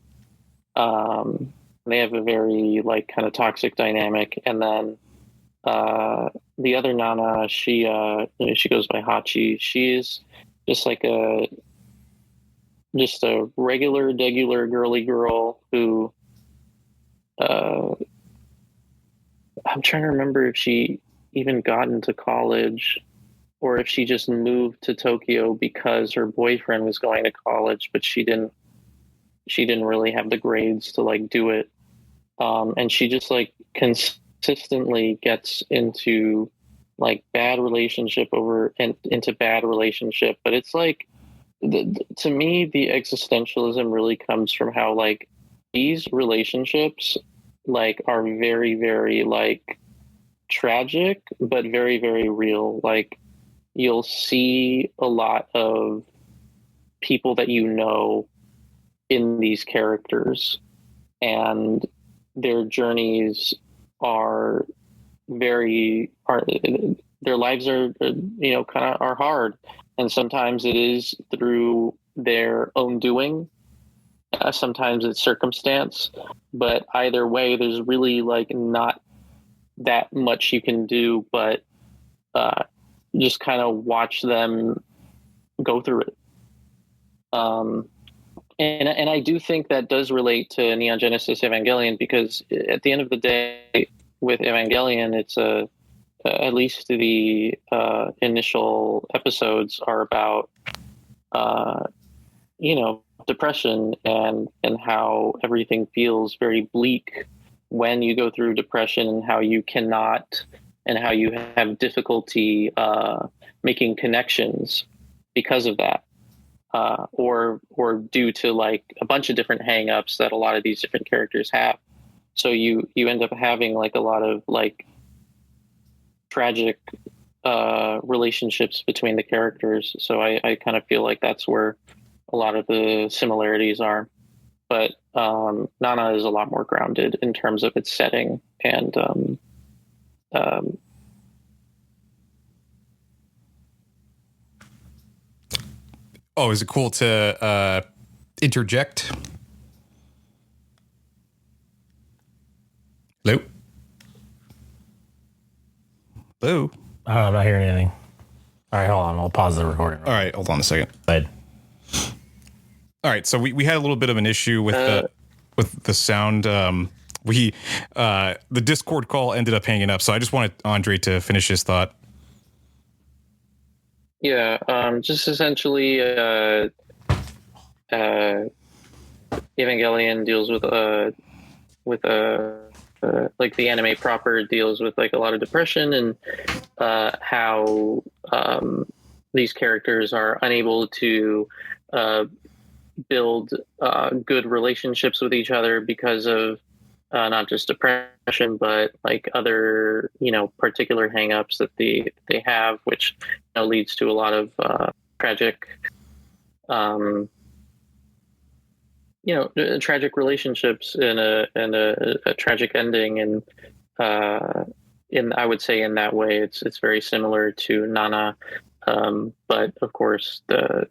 Speaker 3: They have a very like kind of toxic dynamic. And then the other Nana, she goes by Hachi. She's just like a regular girly girl who I'm trying to remember if she even got into college or if she just moved to Tokyo because her boyfriend was going to college, but she didn't really have the grades to like do it. And she just like consistently gets into like bad relationship into bad relationship. But it's like, to me, the existentialism really comes from how like these relationships like are very, very like tragic, but very, very real. Like you'll see a lot of people that in these characters, and their journeys are their lives are kind of are hard, and sometimes it is through their own doing, sometimes it's circumstance, but either way there's really like not that much you can do but just kind of watch them go through it. And I do think that does relate to Neon Genesis Evangelion, because at the end of the day, with Evangelion, it's at least the initial episodes are about depression and how everything feels very bleak when you go through depression, and how you have difficulty making connections because of that. or due to like a bunch of different hang-ups that a lot of these different characters have. So you end up having like a lot of like tragic relationships between the characters. So I kind of feel like that's where a lot of the similarities are. But Nana is a lot more grounded in terms of its setting and
Speaker 4: Oh, is it cool to interject? Hello? Hello?
Speaker 1: I'm not hearing anything. All right, hold on. I'll pause the recording.
Speaker 4: All right, hold on a second.
Speaker 1: Go ahead.
Speaker 4: All right, so we had a little bit of an issue with the sound. The Discord call ended up hanging up, so I just wanted Andre to finish his thought.
Speaker 3: Yeah, just essentially, Evangelion deals with like the anime proper deals with like a lot of depression and how these characters are unable to build good relationships with each other because of not just depression, but like other, particular hangups that they have, which leads to a lot of tragic, tragic relationships and a tragic ending. And I would say in that way, it's very similar to Nana, but of course the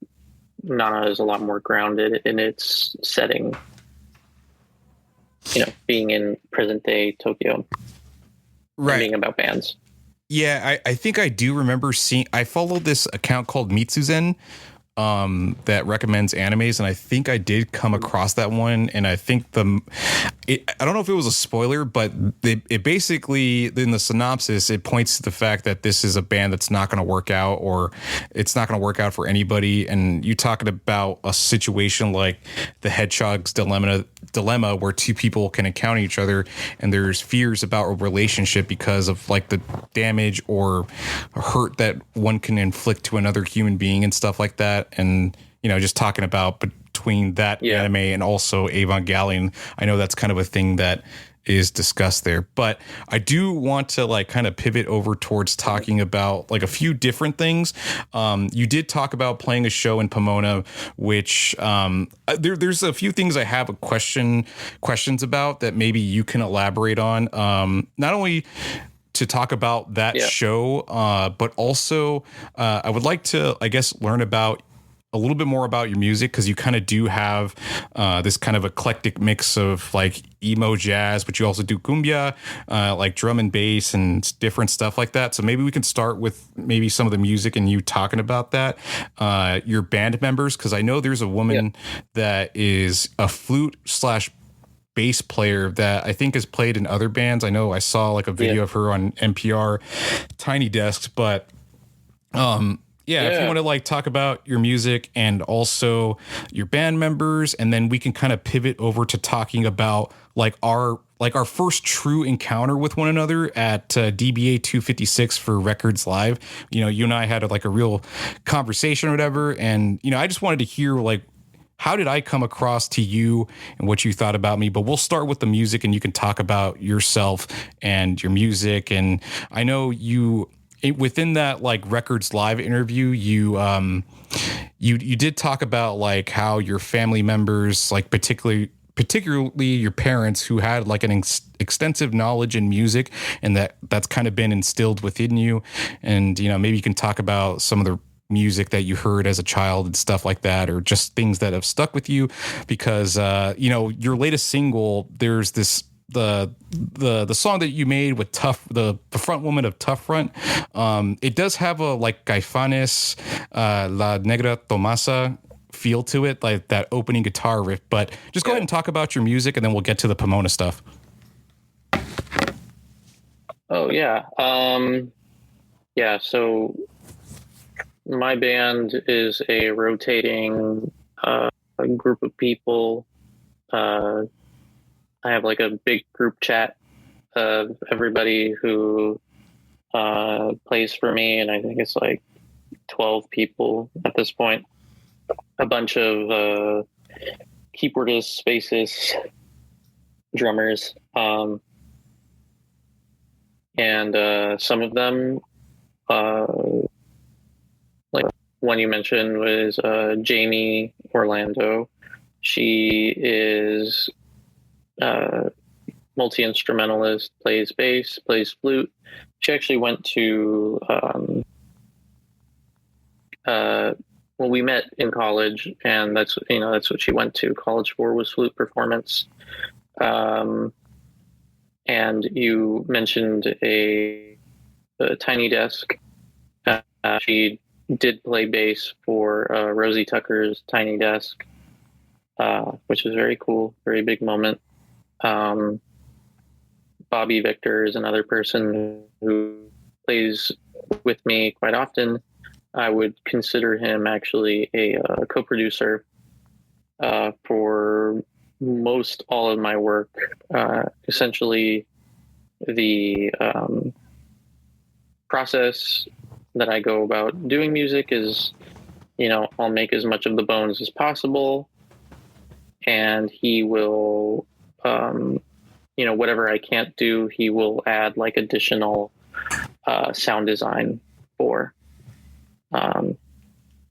Speaker 3: Nana is a lot more grounded in its setting. Being in present day Tokyo,
Speaker 4: Right.
Speaker 3: being about bands.
Speaker 4: Yeah, I think I do remember I followed this account called Mitsuzen that recommends animes, and I think I did come across that one, and I think I don't know if it was a spoiler, but it basically, in the synopsis, it points to the fact that this is a band that's not going to work out, or it's not going to work out for anybody. And you talking about a situation like the Hedgehog's dilemma where two people can encounter each other, and there's fears about a relationship because of like the damage or hurt that one can inflict to another human being and stuff like that. And just talking about between that anime and also Evangelion, I know that's kind of a thing that is discussed there. But I do want to like kind of pivot over towards talking about like a few different things. You did talk about playing a show in Pomona, which there's a few things I have questions about that maybe you can elaborate on. Not only to talk about that show, but also I would like to, I guess, learn about a little bit more about your music, because you kind of do have this kind of eclectic mix of like emo jazz, but you also do cumbia, like drum and bass and different stuff like that. So maybe we can start with maybe some of the music and you talking about that, your band members, because I know there's a woman that is a flute / bass player that I think has played in other bands. I know I saw like a video of her on NPR Tiny Desks, but if you want to like talk about your music and also your band members, and then we can kind of pivot over to talking about like our first true encounter with one another at DBA 256 for Records Live. You and I had a real conversation or whatever, and I just wanted to hear like, how did I come across to you and what you thought about me? But we'll start with the music, and you can talk about yourself and your music. And I know within that like Records Live interview, you did talk about like how your family members, like particularly your parents, who had like an extensive knowledge in music, and that's kind of been instilled within you. And maybe you can talk about some of the music that you heard as a child and stuff like that, or just things that have stuck with you, because your latest single, there's this the song that you made with the front woman of Tough Front. It does have a like Caifanes, La Negra Tomasa feel to it, like that opening guitar riff. But just go ahead and talk about your music, and then we'll get to the Pomona stuff.
Speaker 3: Oh yeah. So my band is a rotating group of people. I have like a big group chat of everybody who plays for me, and I think it's like 12 people at this point. a bunch of keyboardists, bassists, drummers, and some of them, like one you mentioned was Jamie Orlando. She is multi-instrumentalist, plays bass, plays flute. She actually went to well, we met in college, and that's what she went to college for, was flute performance. And you mentioned a Tiny Desk. She did play bass for Rosie Tucker's Tiny Desk, which was very cool, very big moment. Bobby Victor is another person who plays with me quite often. I would consider him actually a co-producer for most all of my work. Essentially, the process that I go about doing music is, I'll make as much of the bones as possible, and he will, whatever I can't do, he will add like additional sound design for.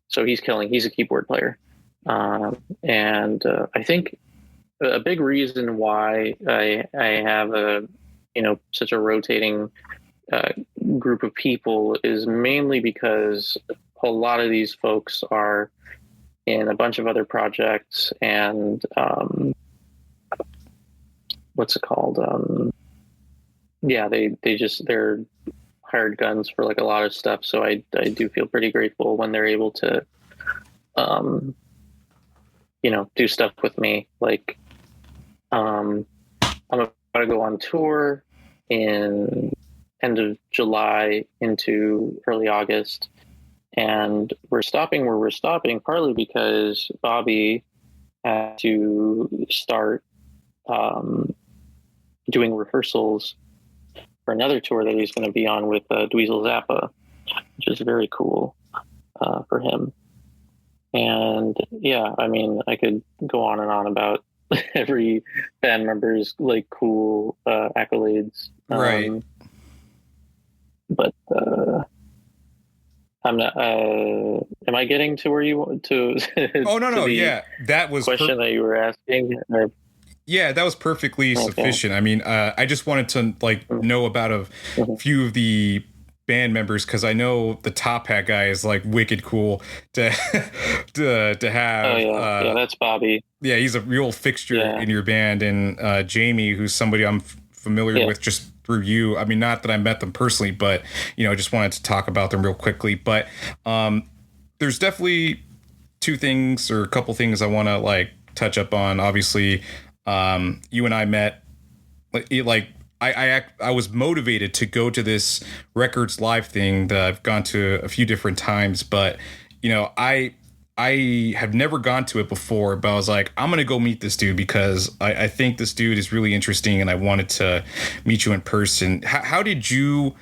Speaker 3: So he's killing. He's a keyboard player, and I think a big reason why I have such a rotating group of people is mainly because a lot of these folks are in a bunch of other projects, and what's it called? They're hired guns for like a lot of stuff. So I do feel pretty grateful when they're able to, do stuff with me. Like, I'm about to go on tour in end of July into early August, and we're stopping where we're stopping partly because Bobby had to start doing rehearsals for another tour that he's going to be on with Dweezil Zappa, which is very cool for him. And yeah, I mean, I could go on and on about every band member's like cool accolades.
Speaker 4: Right.
Speaker 3: But I'm not. Am I getting to where you want to?
Speaker 4: Oh no, yeah, that was
Speaker 3: question that you were asking. Or?
Speaker 4: Yeah, that was perfectly sufficient. I mean, I just wanted to know about a few of the band members, because I know the Top Hat guy is like wicked cool to to have.
Speaker 3: Oh yeah, that's Bobby.
Speaker 4: Yeah, he's a real fixture in your band, and Jamie, who's somebody I'm familiar with just through you. I mean, not that I met them personally, but just wanted to talk about them real quickly. But there's definitely two things or a couple things I want to touch up on. Obviously, you and I met. I was motivated to go to this Records Live thing that I've gone to a few different times, but I have never gone to it before, but I was like, I'm going to go meet this dude because I think this dude is really interesting and I wanted to meet you in person. How did you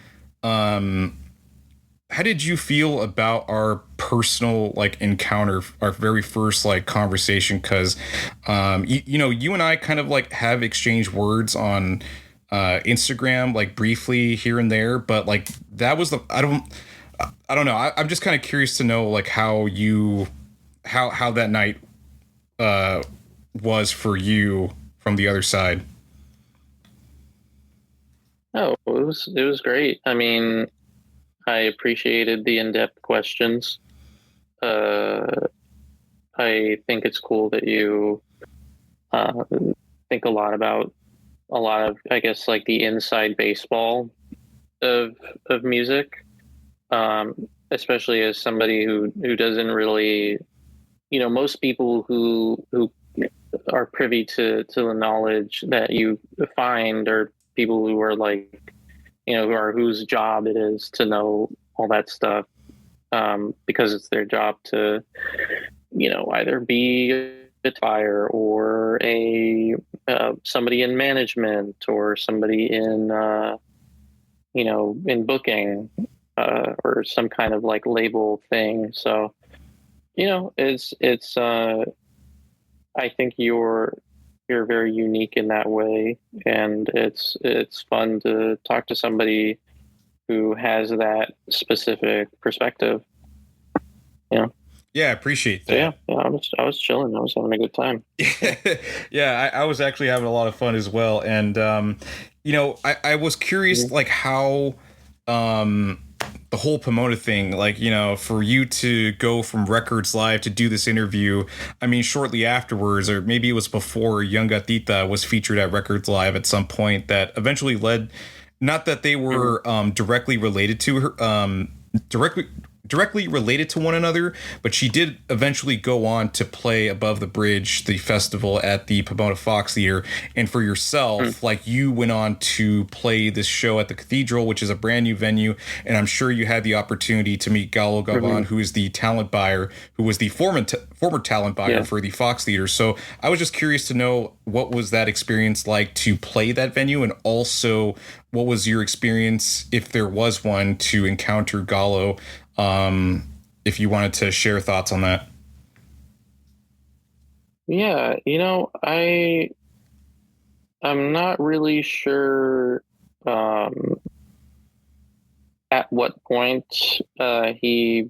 Speaker 4: feel about our personal encounter, our very first conversation? Because you and I kind of have exchanged words on Instagram briefly here and there, but that was I don't know. I'm just kind of curious to know how that night was for you from the other side.
Speaker 3: Oh, it was great. I mean, I appreciated the in-depth questions. I think it's cool that you think a lot of, I guess, the inside baseball of music, especially as somebody who doesn't really, most people who are privy to the knowledge that you find are people who are whose job it is to know all that stuff, because it's their job to, either be a fire or somebody in management or somebody in in booking or some kind of label thing. So It's I think you're very unique in that way, and it's fun to talk to somebody who has that specific perspective.
Speaker 4: Yeah, I appreciate
Speaker 3: So
Speaker 4: that.
Speaker 3: I was chilling. I was having a good time.
Speaker 4: Yeah, I was actually having a lot of fun as well. And, I was curious, like, how the whole Pomona thing, like, for you to go from Records Live to do this interview, I mean, shortly afterwards, or maybe it was before, Young Gatita was featured at Records Live at some point that eventually led, not that they were directly related to her, directly related to one another, but she did eventually go on to play Above the Bridge, the festival at the Pomona Fox Theater. And for yourself, like, you went on to play this show at the Cathedral, which is a brand new venue. And I'm sure you had the opportunity to meet Galo Gavan, who is the talent buyer, who was the former talent buyer for the Fox Theater. So I was just curious to know, what was that experience like to play that venue? And also, what was your experience, if there was one, to encounter Galo? If you wanted to share thoughts on that.
Speaker 3: Yeah, I'm not really sure at what point he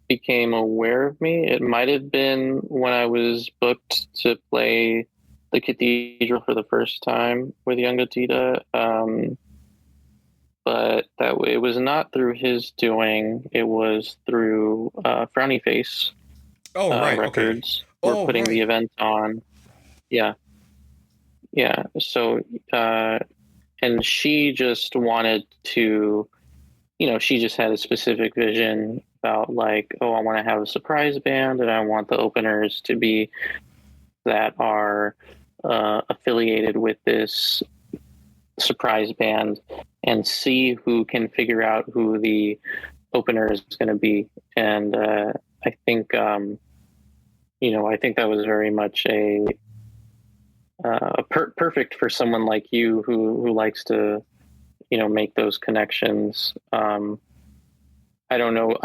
Speaker 3: became aware of me. It might have been when I was booked to play the Cathedral for the first time with Young Gatita. But it was not through his doing. It was through Frowny Face Records for putting the event on. Yeah. So, and she just wanted to, she just had a specific vision about, like, oh, I want to have a surprise band, and I want the openers to be that are affiliated with this surprise band, and see who can figure out who the opener is going to be. And I think I think that was very much a perfect for someone like you who likes to make those connections. I don't know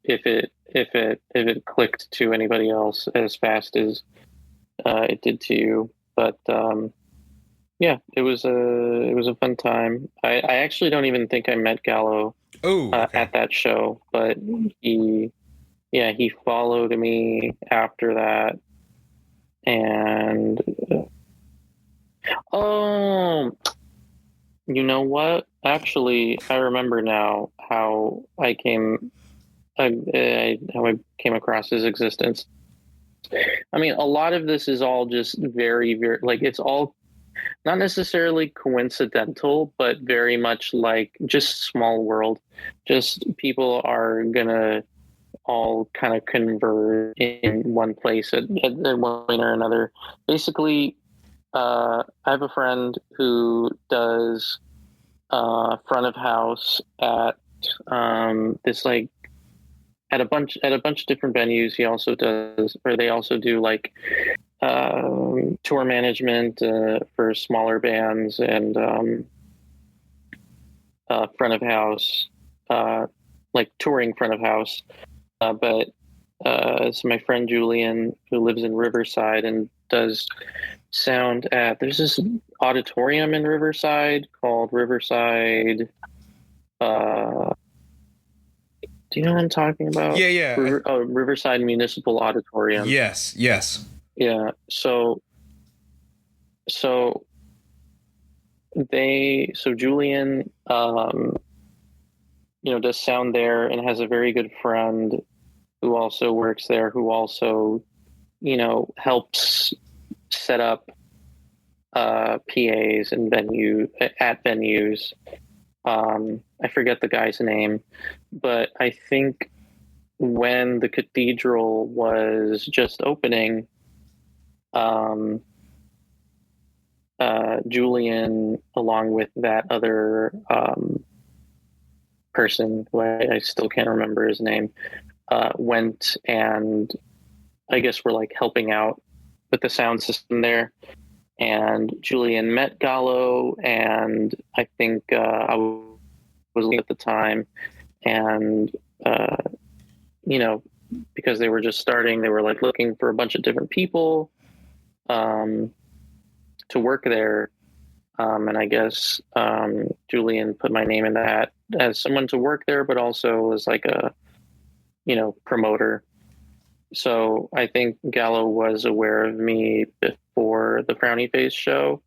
Speaker 3: if it clicked to anybody else as fast as it did to you. But yeah, it was a fun time. I actually don't even think I met Gallo at that show, but he followed me after that. And you know what? Actually, I remember now how I came across his existence. I mean, a lot of this is all just very, very, like, it's all not necessarily coincidental, but very much like just small world. Just people are gonna all kind of converge in one place at one point or another. Basically, I have a friend who does front of house at this, like, at a bunch of different venues. They also do, like, tour management for smaller bands, and front of house, like touring front of house. But so my friend Julian, who lives in Riverside and does sound there's this auditorium in Riverside called Riverside. Do you know what I'm talking about?
Speaker 4: Yeah.
Speaker 3: Riverside Municipal Auditorium.
Speaker 4: Yes.
Speaker 3: Yeah. So Julian, does sound there, and has a very good friend who also works there, who also, helps set up PAs and at venues. I forget the guy's name, but I think when the Cathedral was just opening, Julian, along with that other person who I still can't remember his name, went and I guess were, like, helping out with the sound system there. And Julian met Gallo, and I think I was at the time, and you know, because they were just starting, they were like looking for a bunch of different people to work there. And I guess Julian put my name in the hat as someone to work there, but also as like a, promoter. So I think Gallo was aware of me before the Frowny Face show,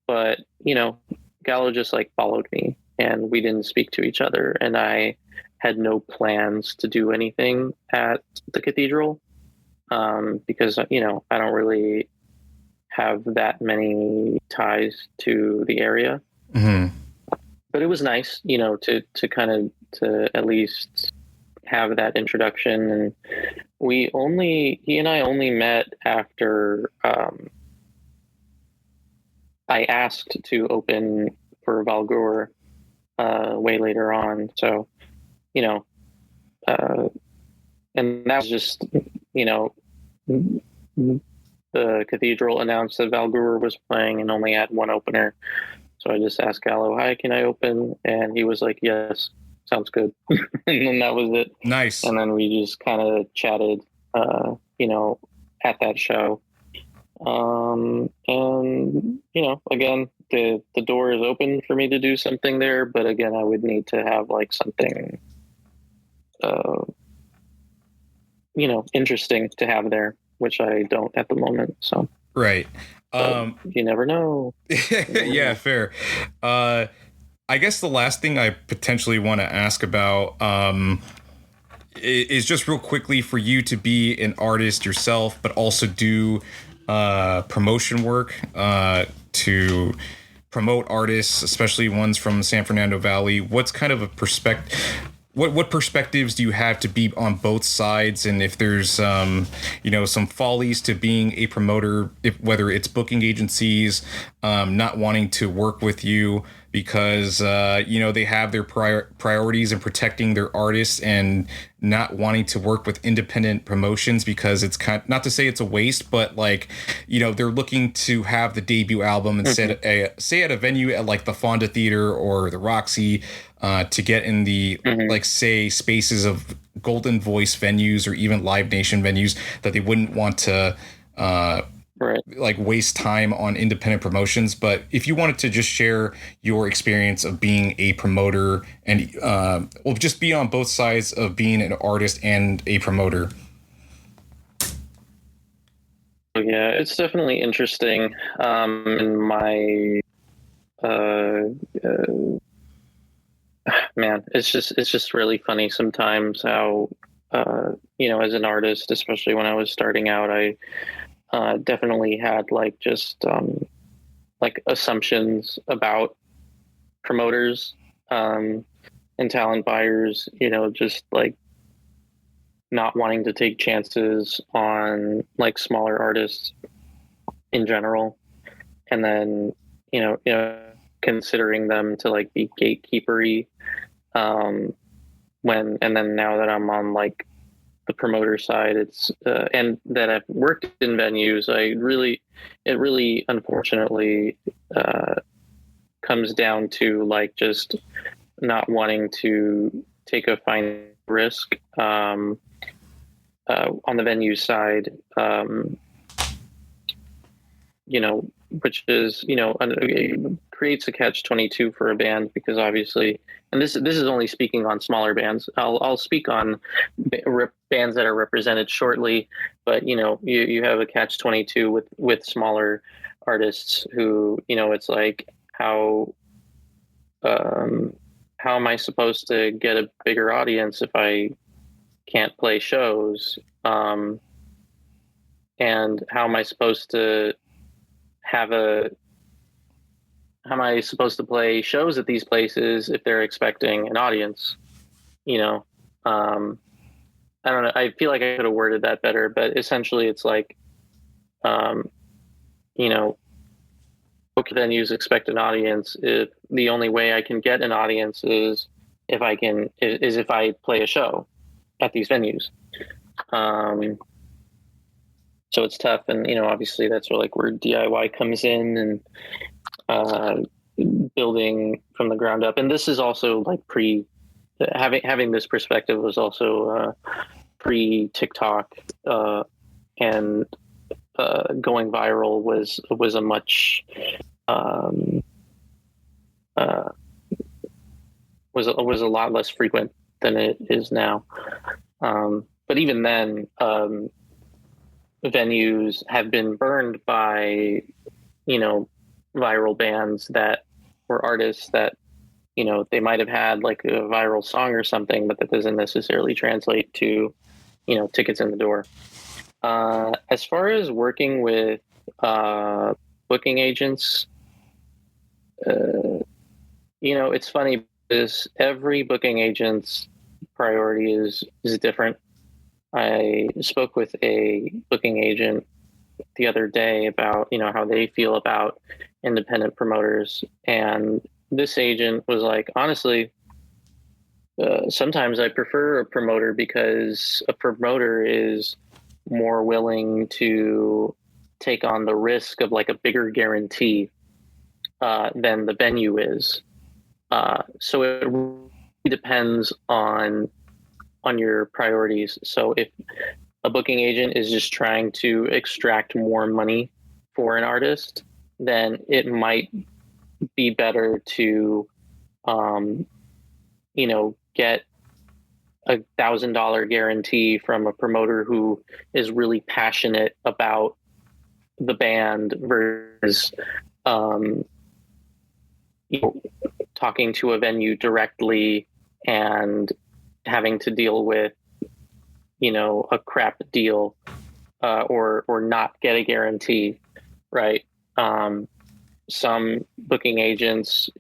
Speaker 3: but, Gallo just like followed me and we didn't speak to each other. And I had no plans to do anything at the Cathedral because, I don't really have that many ties to the area.
Speaker 4: Mm-hmm.
Speaker 3: But it was nice, to kind of to at least have that introduction. And he and I only met after I asked to open for Valgur way later on. So, and that was just, the Cathedral announced that Valgur was playing and only had one opener. So I just asked Gallo, "Hi, can I open?" And he was like, "Yes, sounds good." And then that was it.
Speaker 4: Nice.
Speaker 3: And then we just kind of chatted, at that show. And, again, the door is open for me to do something there. But again, I would need to have like something, interesting to have there, which I don't at the moment. So
Speaker 4: Right.
Speaker 3: you never know.
Speaker 4: Yeah, fair. I guess the last thing I potentially want to ask about is just real quickly for you to be an artist yourself, but also do promotion work to promote artists, especially ones from San Fernando Valley. What's kind of a perspective? What perspectives do you have to be on both sides, and if there's some follies to being a promoter, whether it's booking agencies not wanting to work with you because they have their priorities in protecting their artists and not wanting to work with independent promotions because it's not to say it's a waste, but they're looking to have the debut album and say at a venue at like the Fonda Theater or the Roxy to get in the say spaces of Golden Voice venues or even Live Nation venues that they wouldn't want to waste time on independent promotions. But if you wanted to just share your experience of being a promoter and just be on both sides of being an artist and a promoter.
Speaker 3: Yeah, it's definitely interesting. In my man, it's just really funny sometimes how as an artist, especially when I was starting out, I definitely had assumptions about promoters and talent buyers, just not wanting to take chances on smaller artists in general, and then considering them to be gatekeepery and then now that I'm on the promoter side, it's and that I've worked in venues, it really unfortunately comes down to just not wanting to take a fine risk on the venue side, which is creates a catch-22 for a band, because obviously, and this is only speaking on smaller bands. I'll speak on bands that are represented shortly, but you have a catch-22 with smaller artists who it's how am I supposed to get a bigger audience if I can't play shows, and how am I supposed to play shows at these places if they're expecting an audience? I don't know. I feel like I could have worded that better, but essentially it's venues expect an audience. If the only way I can get an audience is if I play a show at these venues. So it's tough, and obviously that's where DIY comes in, and building from the ground up. And this is also pre having this perspective was also pre TikTok, and going viral was a much was a lot less frequent than it is now. But even then, venues have been burned by, viral bands that were artists that, they might have had like a viral song or something, but that doesn't necessarily translate to, tickets in the door. As far as working with booking agents, it's funny because every booking agent's priority is different. I spoke with a booking agent the other day about, how they feel about independent promoters. And this agent was like, honestly, sometimes I prefer a promoter because a promoter is more willing to take on the risk of like a bigger guarantee than the venue is. So it really depends on your priorities. So if a booking agent is just trying to extract more money for an artist, then it might be better to, get $1,000 guarantee from a promoter who is really passionate about the band versus, talking to a venue directly and having to deal with, a crap deal, or not get a guarantee, right? Some booking agents,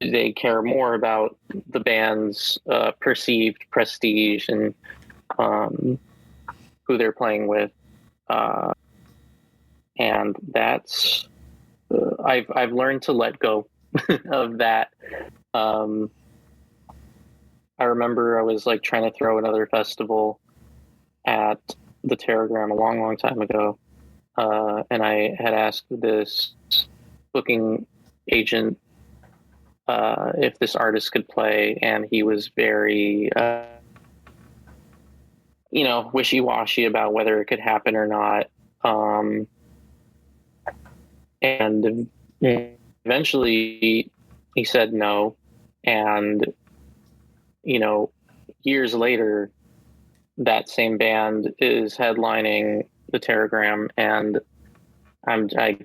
Speaker 3: they care more about the band's perceived prestige and who they're playing with, and that's I've learned to let go of that. I remember I was like trying to throw another festival at the Terragram a long, long time ago. And I had asked this booking agent if this artist could play, and he was very, wishy-washy about whether it could happen or not. And eventually he said no. And, years later, that same band is headlining the Terragram, and I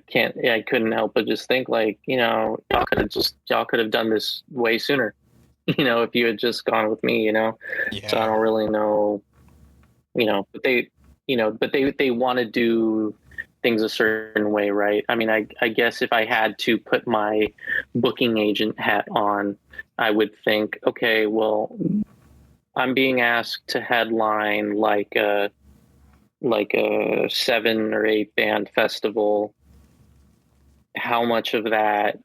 Speaker 3: couldn't help but just think like, y'all could have done this way sooner, if you had just gone with me,
Speaker 4: Yeah.
Speaker 3: So I don't really know, but they want to do things a certain way, right? I mean, I guess if I had to put my booking agent hat on, I would think, okay, well, I'm being asked to headline like a 7 or 8 band festival. How much of that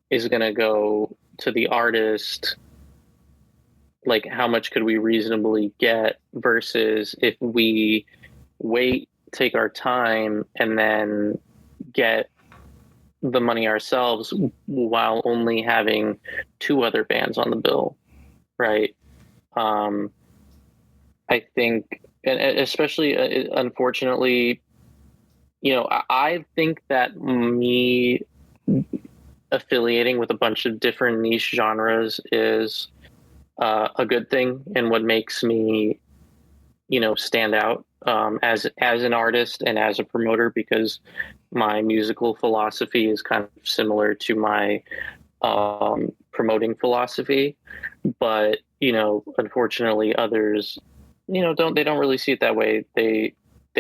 Speaker 3: is going to go to the artist? Like, how much could we reasonably get versus if we wait, take our time, and then get the money ourselves while only having 2 other bands on the bill, right? I think, and especially, unfortunately, I think that me affiliating with a bunch of different niche genres is a good thing, and what makes me, stand out as an artist and as a promoter, because my musical philosophy is kind of similar to my promoting philosophy. But unfortunately, others, don't really see it that way. They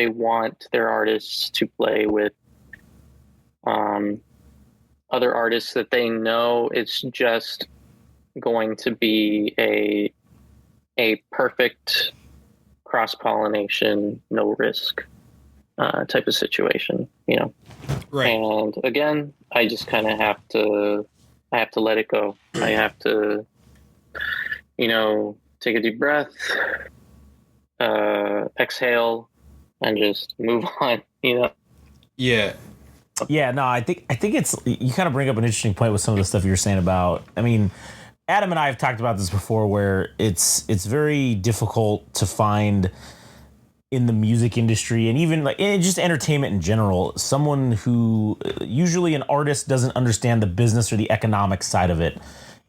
Speaker 3: want their artists to play with other artists that they know it's just going to be a perfect cross-pollination, no risk type of situation,
Speaker 4: Right.
Speaker 3: And again, I just kind of have to let it go. I have to, take a deep breath, exhale, and just move on,
Speaker 4: Yeah.
Speaker 1: Yeah, no, I think it's, you kind of bring up an interesting point with some of the stuff you're saying about, I mean, Adam and I have talked about this before, where it's very difficult to find in the music industry and even like in just entertainment in general, someone who usually an artist doesn't understand the business or the economic side of it.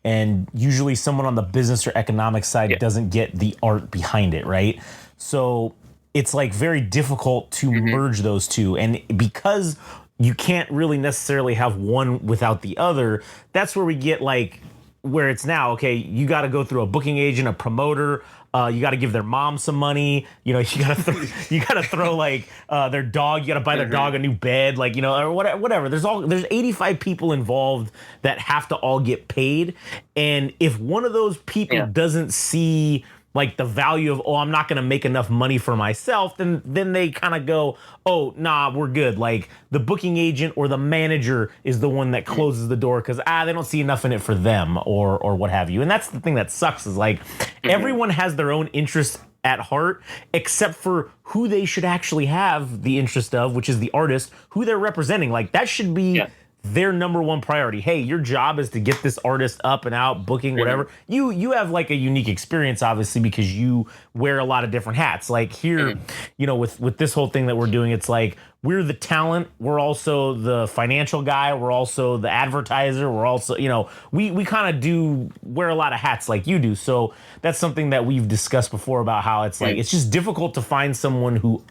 Speaker 1: And usually someone on the business or economic side doesn't get the art behind it, right? So it's like very difficult to merge those two. And because you can't really necessarily have one without the other, that's where we get like where it's now, okay, you got to go through a booking agent, a promoter, you got to give their mom some money. You know, you got to throw like their dog. You got to buy their dog a new bed, like, you know, or whatever. There's 85 people involved that have to all get paid, and if one of those people doesn't see like the value of, oh, I'm not going to make enough money for myself, then they kind of go, oh, nah, we're good. Like the booking agent or the manager is the one that closes the door because they don't see enough in it for them or what have you. And that's the thing that sucks is like everyone has their own interests at heart, except for who they should actually have the interest of, which is the artist, who they're representing. Like that should be their number one priority. Hey, your job is to get this artist up and out, booking, whatever. You have like a unique experience, obviously, because you wear a lot of different hats. Like here, you know, with this whole thing that we're doing, it's like we're the talent. We're also the financial guy. We're also the advertiser. We're also, you know, we kind of do wear a lot of hats like you do. So that's something that we've discussed before about how it's like, it's just difficult to find someone who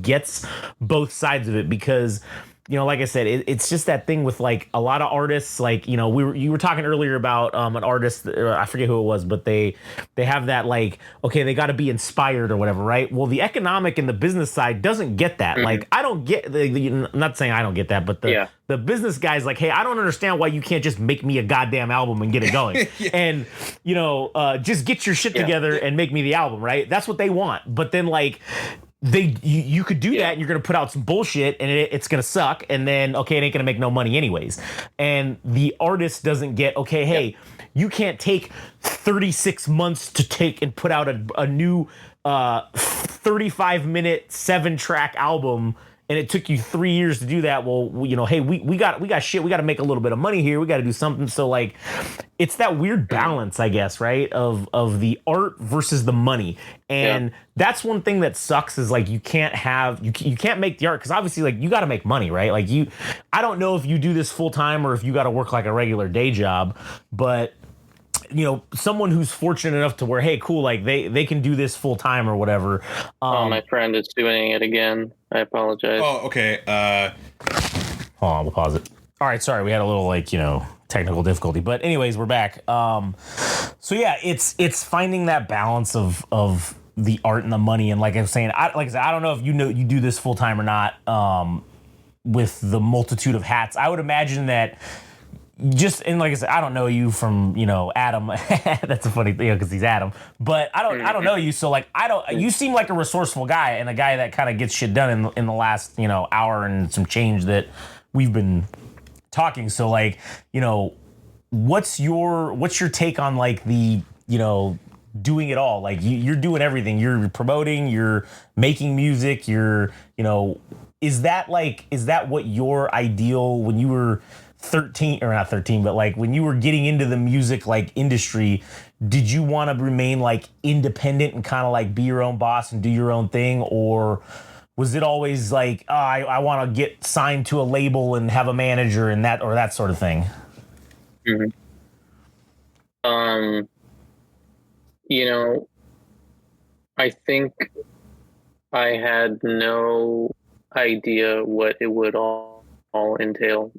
Speaker 1: gets both sides of it because, you know, like I said, it's just that thing with like a lot of artists. Like, you know, you were talking earlier about an artist. I forget who it was, but they have that like, okay, they got to be inspired or whatever, right? Well, the economic and the business side doesn't get that. Like, I don't get I'm not saying I don't get that, but the business guy's like, hey, I don't understand why you can't just make me a goddamn album and get it going, and you know, just get your shit together and make me the album, right? That's what they want. But then like, you could do that and you're going to put out some bullshit and it's going to suck. And then, okay, it ain't going to make no money anyways. And the artist doesn't get, okay, hey, you can't take 36 months to take and put out a new 35-minute 7-track album. And it took you 3 years to do that. Well, you know, hey, we got shit. We got to make a little bit of money here. We got to do something. So like, it's that weird balance, I guess, right? Of the art versus the money. And that's one thing that sucks is like, you can't make the art. Cause obviously like you got to make money, right? Like I don't know if you do this full time or if you got to work like a regular day job, but you know, someone who's fortunate enough to where, hey, cool, like they can do this full time or whatever.
Speaker 3: My friend is doing it again. I apologize.
Speaker 2: Oh, okay.
Speaker 1: Hold on, we'll pause it. All right, sorry, we had a little like, you know, technical difficulty, but anyways, we're back. So yeah, it's finding that balance of the art and the money, and like I was saying, I don't know if you do this full time or not. With the multitude of hats, I would imagine that. And like I said, I don't know you from, you know, Adam. That's a funny thing because he's Adam. But I don't know you. So like you seem like a resourceful guy and a guy that kind of gets shit done in the last, you know, hour and some change that we've been talking. So like, you know, what's your take on like the, you know, doing it all? Like you're doing everything. You're promoting, you're making music, you're, you know, is that what your ideal when you were 13 or not 13, but like when you were getting into the music like industry, did you want to remain like independent and kind of like be your own boss and do your own thing? Or was it always like, oh, I want to get signed to a label and have a manager and that sort of thing?
Speaker 3: You know, I think I had no idea what it would all entail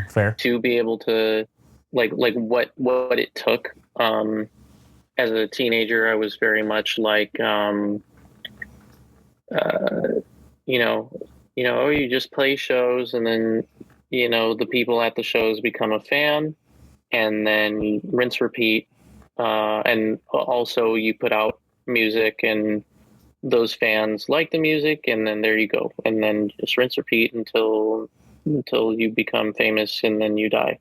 Speaker 1: fair
Speaker 3: to be able to like what it took. As a teenager, I was very much like you know, oh, you just play shows and then, you know, the people at the shows become a fan and then you rinse repeat, and also you put out music and those fans like the music, and then there you go, and then just rinse repeat until you become famous and then you die.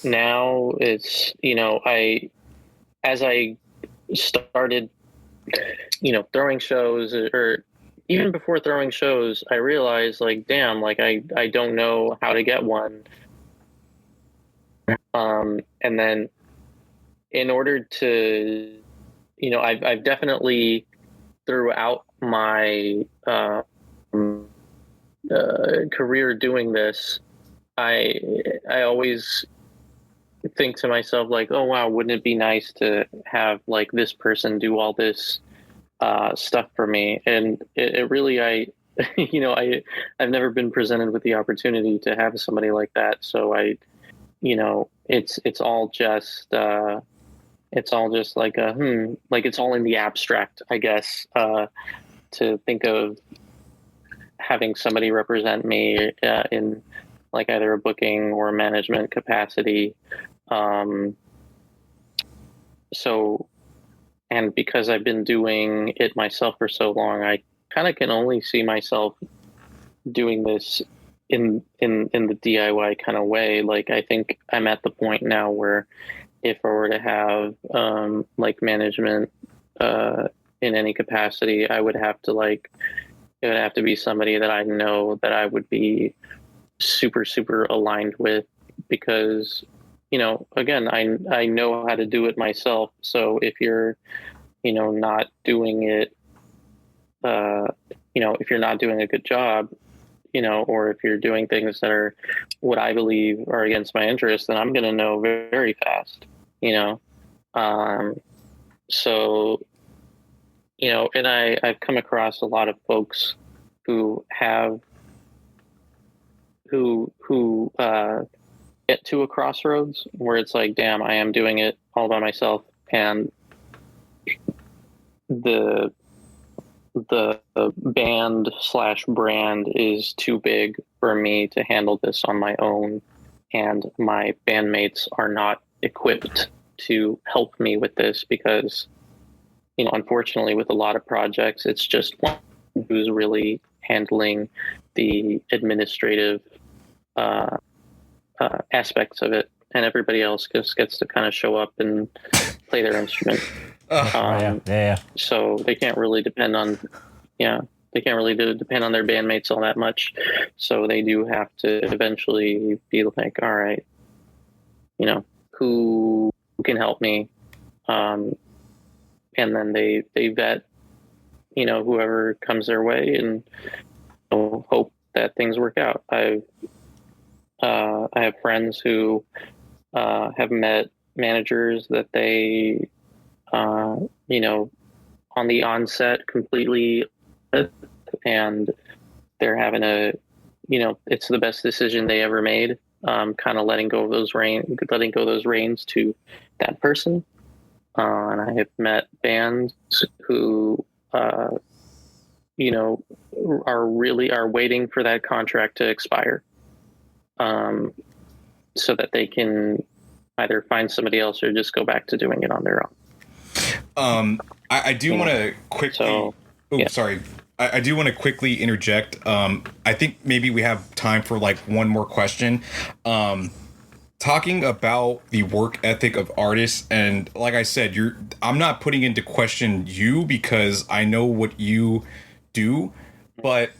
Speaker 3: Now it's, you know, as I started, you know, throwing shows, or even before throwing shows, I realized like, damn, like I don't know how to get one. And then in order to, I've definitely throughout my career doing this, I always think to myself like, oh wow, wouldn't it be nice to have like this person do all this stuff for me? And it really, I've never been presented with the opportunity to have somebody like that. So it's all just like like it's all in the abstract, I guess, to think of having somebody represent me in like either a booking or a management capacity. So, and because I've been doing it myself for so long, I kind of can only see myself doing this in the DIY kind of way. Like, I think I'm at the point now where if I were to have like management in any capacity, I would have to it would have to be somebody that I know that I would be super, super aligned with, because, again, I know how to do it myself. So if you're, not doing it, if you're not doing a good job, or if you're doing things that are what I believe are against my interests, then I'm going to know very, very fast, so, and I've come across a lot of folks who have, who get to a crossroads where it's like, damn, I am doing it all by myself, and the band/brand is too big for me to handle this on my own, and my bandmates are not equipped to help me with this, because unfortunately with a lot of projects it's just one who's really handling the administrative aspects of it, and everybody else just gets to kind of show up and play their instrument. So they can't really depend on depend on their bandmates all that much. So they do have to eventually be like, all right, who can help me? And then they vet, whoever comes their way, and hope that things work out. I have friends who have met managers that they, on the onset completely, and they're having it's the best decision they ever made. Kind of letting go of those reins to that person. And I have met bands who, are waiting for that contract to expire, so that they can either find somebody else or just go back to doing it on their own.
Speaker 2: I do want to quickly. Sorry. I do want to quickly interject. I think maybe we have time for like one more question. Talking about the work ethic of artists, and like I said, I'm not putting into question you, because I know what you do, but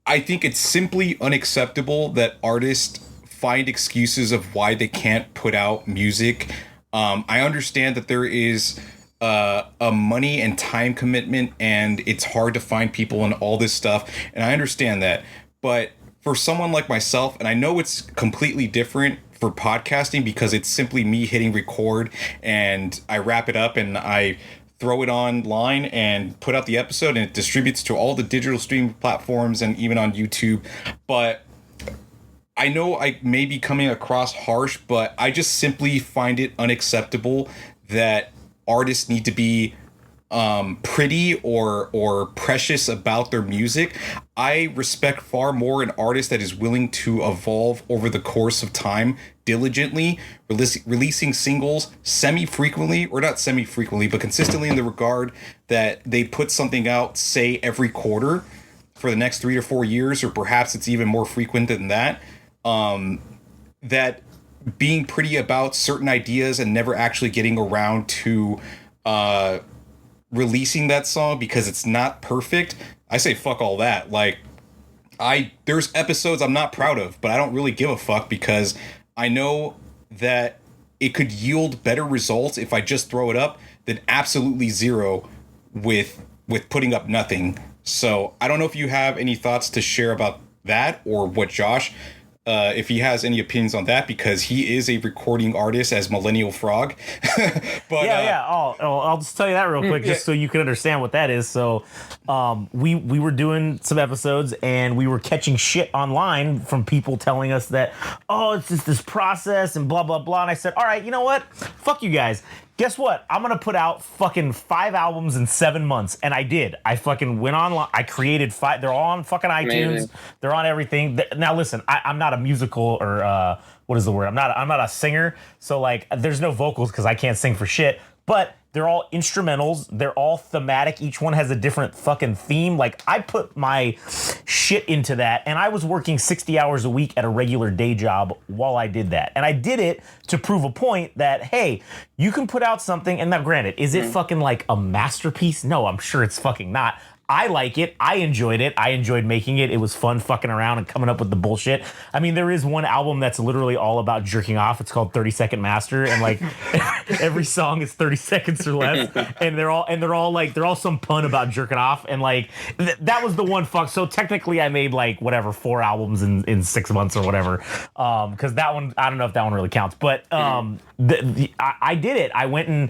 Speaker 2: I think it's simply unacceptable that artists find excuses of why they can't put out music. I understand that there is a money and time commitment, and it's hard to find people and all this stuff, and I understand that, but for someone like myself, and I know it's completely different for podcasting because it's simply me hitting record and I wrap it up and I throw it online and put out the episode, and it distributes to all the digital streaming platforms and even on YouTube. But I know I may be coming across harsh, but I just simply find it unacceptable that artists need to be pretty or precious about their music. I respect far more an artist that is willing to evolve over the course of time diligently, releasing singles semi-frequently, or not semi-frequently, but consistently, in the regard that they put something out, say, every quarter for the next 3 or 4 years, or perhaps it's even more frequent than that. That being pretty about certain ideas and never actually getting around to releasing that song because it's not perfect, I say fuck all that. Like, there's episodes I'm not proud of, but I don't really give a fuck, because I know that it could yield better results if I just throw it up than absolutely zero with putting up nothing. So I don't know if you have any thoughts to share about that, or what Josh, if he has any opinions on that, because he is a recording artist as Millennial Frog. But
Speaker 1: yeah. I'll just tell you that real quick, just so you can understand what that is. So, we were doing some episodes, and we were catching shit online from people telling us that, oh, it's just this process and blah blah blah. And I said, all right, you know what? Fuck you guys. Guess what? I'm gonna put out fucking 5 albums in 7 months, and I did. I fucking went online. I created 5. They're all on fucking iTunes.
Speaker 3: Amazing.
Speaker 1: They're on everything. Now listen, I'm not a musical or what is the word? I'm not a singer. So like, there's no vocals because I can't sing for shit. But they're all instrumentals. They're all thematic. Each one has a different fucking theme. Like, I put my shit into that, and I was working 60 hours a week at a regular day job while I did that. And I did it to prove a point that, hey, you can put out something, and now granted, is it fucking like a masterpiece? No, I'm sure it's fucking not. I like it. I enjoyed it. I enjoyed making it. It was fun fucking around and coming up with the bullshit. I mean, there is one album that's literally all about jerking off. It's called 30 Second Master, and like every song is 30 seconds or less, and they're all some pun about jerking off, and like that was the one fuck. So technically, I made like whatever 4 albums in 6 months or whatever, because that one, I don't know if that one really counts, but I did it. I went and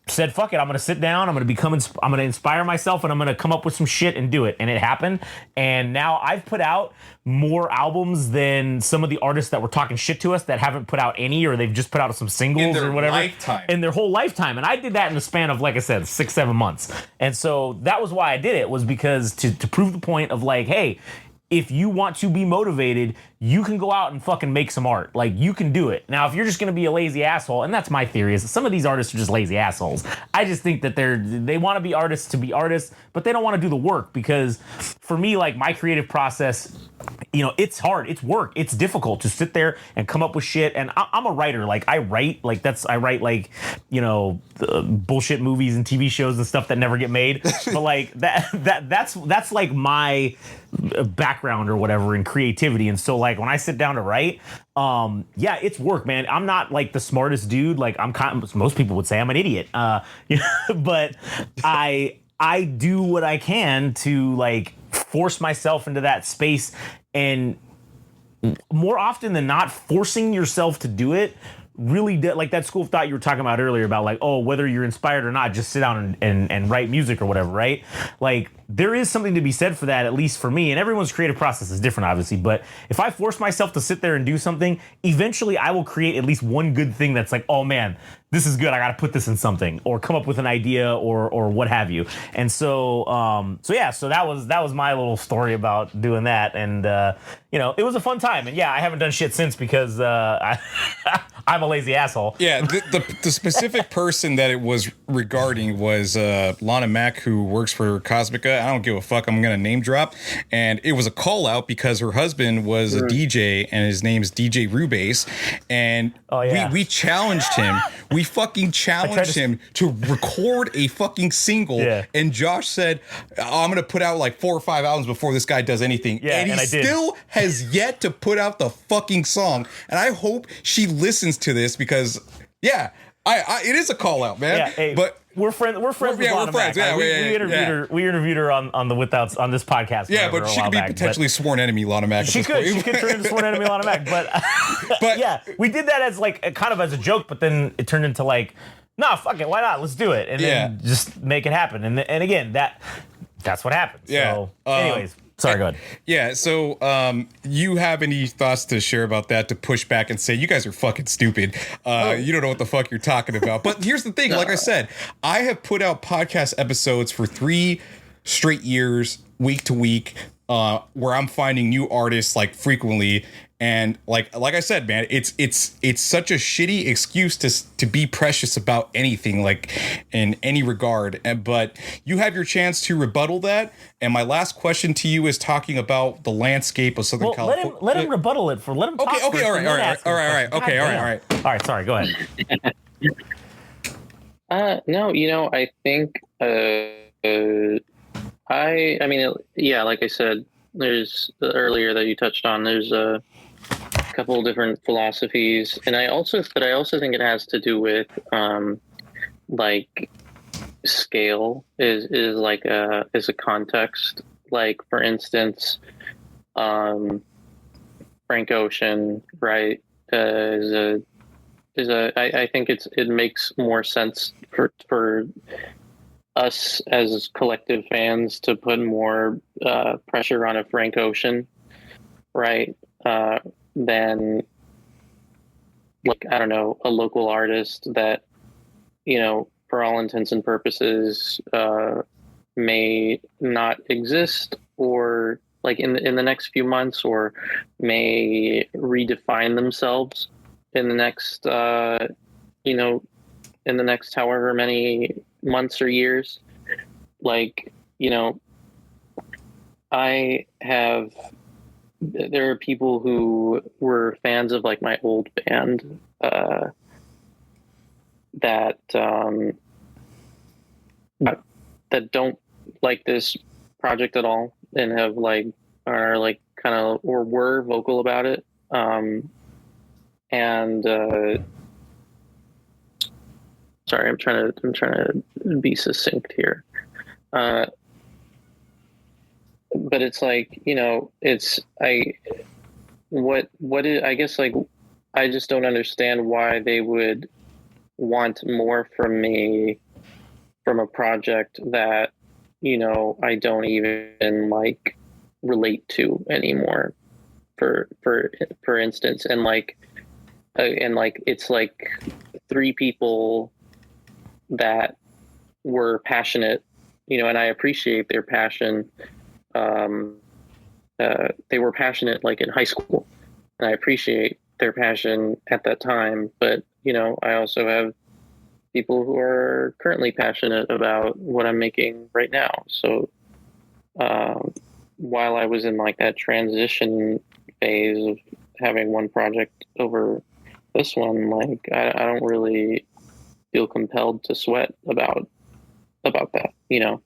Speaker 1: said, fuck it, I'm gonna sit down, I'm gonna inspire myself, and I'm gonna come up with some shit and do it. And it happened. And now I've put out more albums than some of the artists that were talking shit to us that haven't put out any, or they've just put out some singles or whatever in their whole lifetime. And I did that in the span of, like I said, 6-7 months. And so that was why I did it, was because to prove the point of like, hey, if you want to be motivated, you can go out and fucking make some art. Like, you can do it. Now, if you're just going to be a lazy asshole, and that's my theory, is some of these artists are just lazy assholes. I just think that they want to be artists, but they don't want to do the work, because for me, like, my creative process, you know, it's hard, it's work, it's difficult to sit there and come up with shit. And I'm a writer. Like, I write like, you know, bullshit movies and TV shows and stuff that never get made. But like that's like my background or whatever in creativity. And so like when I sit down to write, yeah, it's work, man. I'm not like the smartest dude. Like, most people would say I'm an idiot. You know, but I do what I can to like force myself into that space, and more often than not, forcing yourself to do it really like that school of thought you were talking about earlier about like, oh, whether you're inspired or not, just sit down and write music or whatever, right? Like, there is something to be said for that, at least for me. And everyone's creative process is different, obviously. But if I force myself to sit there and do something, eventually I will create at least one good thing that's like, oh man, this is good, I got to put this in something, or come up with an idea, or what have you. And so that was my little story about doing that. And you know, it was a fun time. And yeah, I haven't done shit since, because I'm a lazy asshole.
Speaker 4: Yeah, the specific person that it was regarding was Lana Mack, who works for Cosmica. I don't give a fuck. I'm gonna name drop. And it was a call out because her husband was a DJ, and his name's DJ Rubase. And we challenged him. We fucking challenged him to record a fucking single. Yeah. And Josh said, oh, I'm gonna put out like 4 or 5 albums before this guy does anything. Yeah, and he still has yet to put out the fucking song. And I hope she listens to this, because yeah, it is a call out, man. Yeah, hey,
Speaker 1: but we're friends. We're friends. Yeah, we're friends. Yeah, we interviewed her on the Withouts on this podcast.
Speaker 4: Yeah, but she could be potentially sworn enemy Lana Mack.
Speaker 1: She could turn into sworn enemy Lana Mack. But yeah, we did that as like kind of as a joke, but then it turned into like, nah, fuck it, why not? Let's do it, and then just make it happen. And again, that's what happened. Yeah. So, anyways. Sorry, go ahead.
Speaker 4: Yeah, so you have any thoughts to share about that, to push back and say, you guys are fucking stupid. You don't know what the fuck you're talking about. But here's the thing. Like I said, I have put out podcast episodes for 3 straight years, week to week, where I'm finding new artists like frequently. And like I said, man, it's such a shitty excuse to be precious about anything, like in any regard. But you have your chance to rebuttal that. And my last question to you is talking about the landscape of Southern California.
Speaker 1: Let him rebuttal it for. Let him talk.
Speaker 4: Okay, all right.
Speaker 1: Sorry, go ahead.
Speaker 3: No, you know, I think I mean, yeah, like I said, there's earlier that you touched on. There's couple of different philosophies, and I also think it has to do with like scale is like a context. Like, for instance, Frank Ocean, right? I think it makes more sense for us as collective fans to put more pressure on a Frank Ocean, right? Than, like, I don't know, a local artist that, you know, for all intents and purposes, may not exist, or like in the next few months, or may redefine themselves in the next, you know, in the next however many months or years. Like, you know, there are people who were fans of like my old band, that don't like this project at all, and are like kind of, or were vocal about it. Sorry, I'm trying to be succinct here. But it's like, you know, I guess, like, I just don't understand why they would want more from me from a project that, you know, I don't even like relate to anymore, for instance. And it's like three people that were passionate, you know, and I appreciate their passion. They were passionate like in high school, and I appreciate their passion at that time. But, you know, I also have people who are currently passionate about what I'm making right now. So while I was in like that transition phase of having one project over this one, like I don't really feel compelled to sweat about that, you know.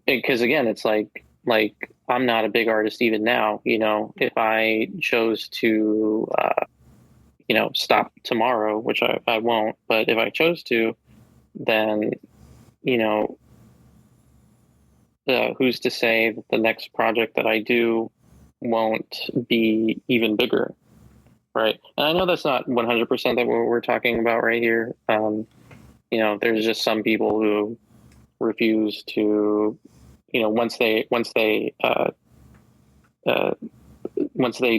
Speaker 3: Because again, it's like I'm not a big artist even now, you know. If I chose to you know, stop tomorrow, which I won't, but if I chose to, then, you know, who's to say that the next project that I do won't be even bigger, right? And I know that's not 100% that what we're talking about right here. You know, there's just some people who refuse to, you know, once they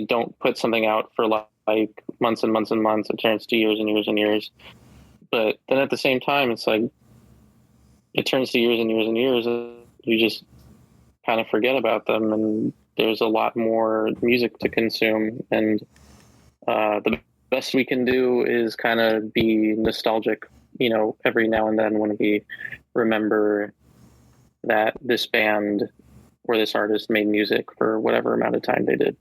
Speaker 3: don't put something out for like months and months and months, it turns to years and years and years. But then at the same time, it's like it turns to years and years and years. You just kind of forget about them, and there's a lot more music to consume. And the best we can do is kind of be nostalgic, you know, every now and then when we remember that this band or this artist made music for whatever amount of time they did.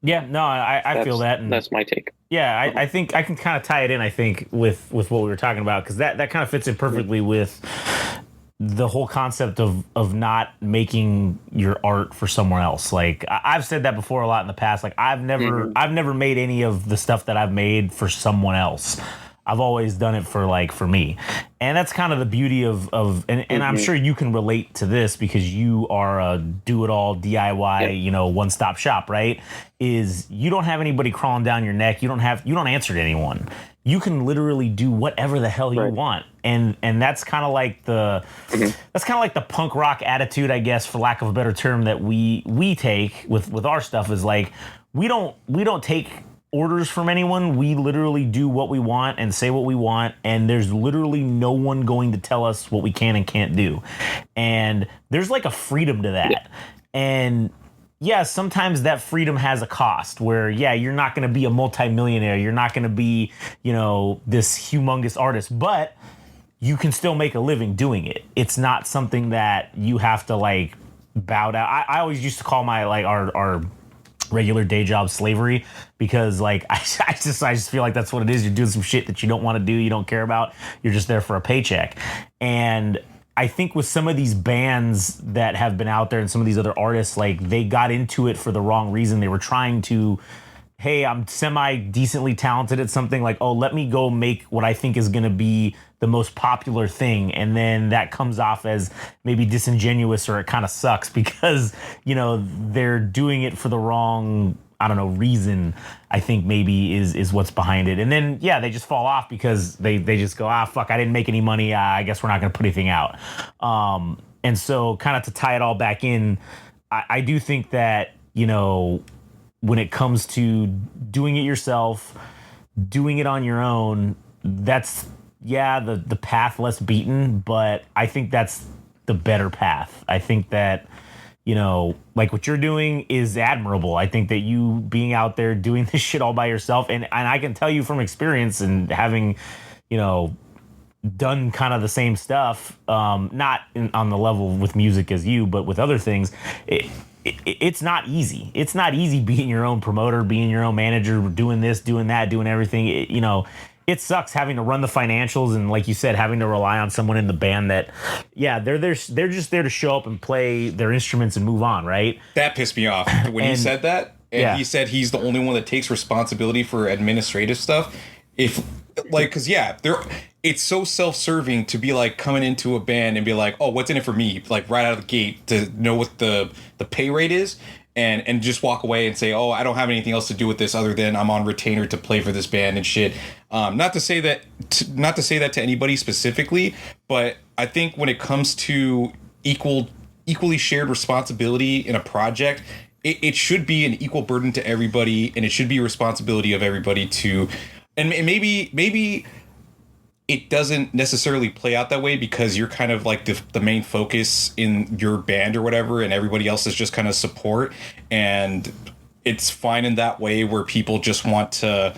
Speaker 1: Yeah, no, I feel that. And
Speaker 3: that's my take.
Speaker 1: Yeah, I think I can kind of tie it in, I think, with what we were talking about, because that kind of fits in perfectly with the whole concept of not making your art for someone else. Like, I've said that before a lot in the past. Like, I've never made any of the stuff that I've made for someone else. I've always done it for me. And that's kind of the beauty of and I'm sure you can relate to this because you are a do-it-all DIY, you know, one-stop shop, right? Is you don't have anybody crawling down your neck. You don't answer to anyone. You can literally do whatever the hell you want. And that's kind of like the punk rock attitude, I guess, for lack of a better term, that we take with our stuff, is like we don't take orders from anyone. We literally do what we want and say what we want, and there's literally no one going to tell us what we can and can't do. And there's like a freedom to that. And yeah, sometimes that freedom has a cost where, yeah, you're not going to be a multimillionaire. You're not going to be, you know, this humongous artist, but you can still make a living doing it. It's not something that you have to like bow down. I always used to call my like our regular day job slavery, because like I just feel like that's what it is. You're doing some shit that you don't want to do, you don't care about. You're just there for a paycheck. And I think with some of these bands that have been out there and some of these other artists, like they got into it for the wrong reason. They were trying to hey, I'm semi decently talented at something, like, oh, let me go make what I think is going to be the most popular thing. And then that comes off as maybe disingenuous, or it kind of sucks because, they're doing it for the wrong, I don't know, reason, I think maybe is what's behind it. And then, yeah, they just fall off because they just go, fuck, I didn't make any money. I guess we're not going to put anything out. And so kind of to tie it all back in, I do think that, when it comes to doing it yourself, doing it on your own, that's, the path less beaten, but I think that's the better path. I think that, like what you're doing is admirable. I think that you being out there doing this shit all by yourself, and I can tell you from experience and having, done kind of the same stuff, not on the level with music as you, but with other things, it's not easy. It's not easy being your own promoter, being your own manager, doing this, doing that, doing everything. It sucks having to run the financials, and like you said, having to rely on someone in the band that, they're just there to show up and play their instruments and move on, right?
Speaker 2: That pissed me off when he said that, and he said he's the only one that takes responsibility for administrative stuff. It's so self-serving to be like coming into a band and be like, oh, what's in it for me? Like right out of the gate, to know what the pay rate is, and just walk away and say, oh, I don't have anything else to do with this other than I'm on retainer to play for this band and shit. Not to say that to anybody specifically, but I think when it comes to equally shared responsibility in a project, it should be an equal burden to everybody, and it should be a responsibility of everybody to, and maybe it doesn't necessarily play out that way because you're kind of like the main focus in your band or whatever, and everybody else is just kind of support, and it's fine in that way where people just want to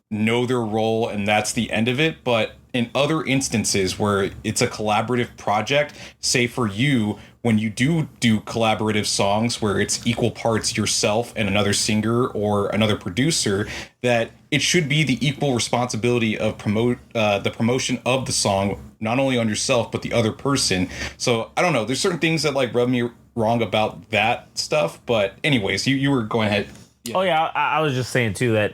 Speaker 2: know their role and that's the end of it. But in other instances where it's a collaborative project, say for you, when you do collaborative songs where it's equal parts yourself and another singer or another producer, that it should be the equal responsibility of the promotion of the song, not only on yourself but the other person. So I don't know, there's certain things that like rub me wrong about that stuff, but anyways, you were going ahead.
Speaker 1: Yeah. Oh yeah, I was just saying too that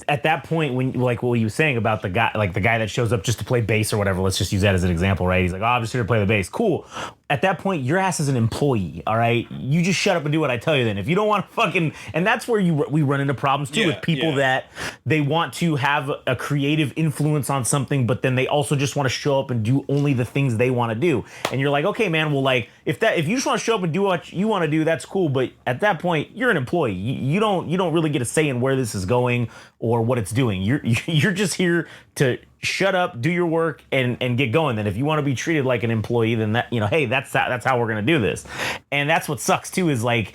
Speaker 1: at that point, when like what you were saying about the guy that shows up just to play bass or whatever, let's just use that as an example, right? He's like, oh, I'm just here to play the bass. Cool. At that point, your ass is an employee, all right? You just shut up and do what I tell you then. If you don't want to fucking... And that's where we run into problems too, with people that they want to have a creative influence on something, but then they also just want to show up and do only the things they want to do. And you're like, okay, man, well, like, if you just want to show up and do what you want to do, that's cool. But at that point, you're an employee. You don't really get a say in where this is going or what it's doing. You're just here to shut up, do your work, and get going. Then if you want to be treated like an employee, then that, hey, that's how we're gonna do this. And that's what sucks too, is like,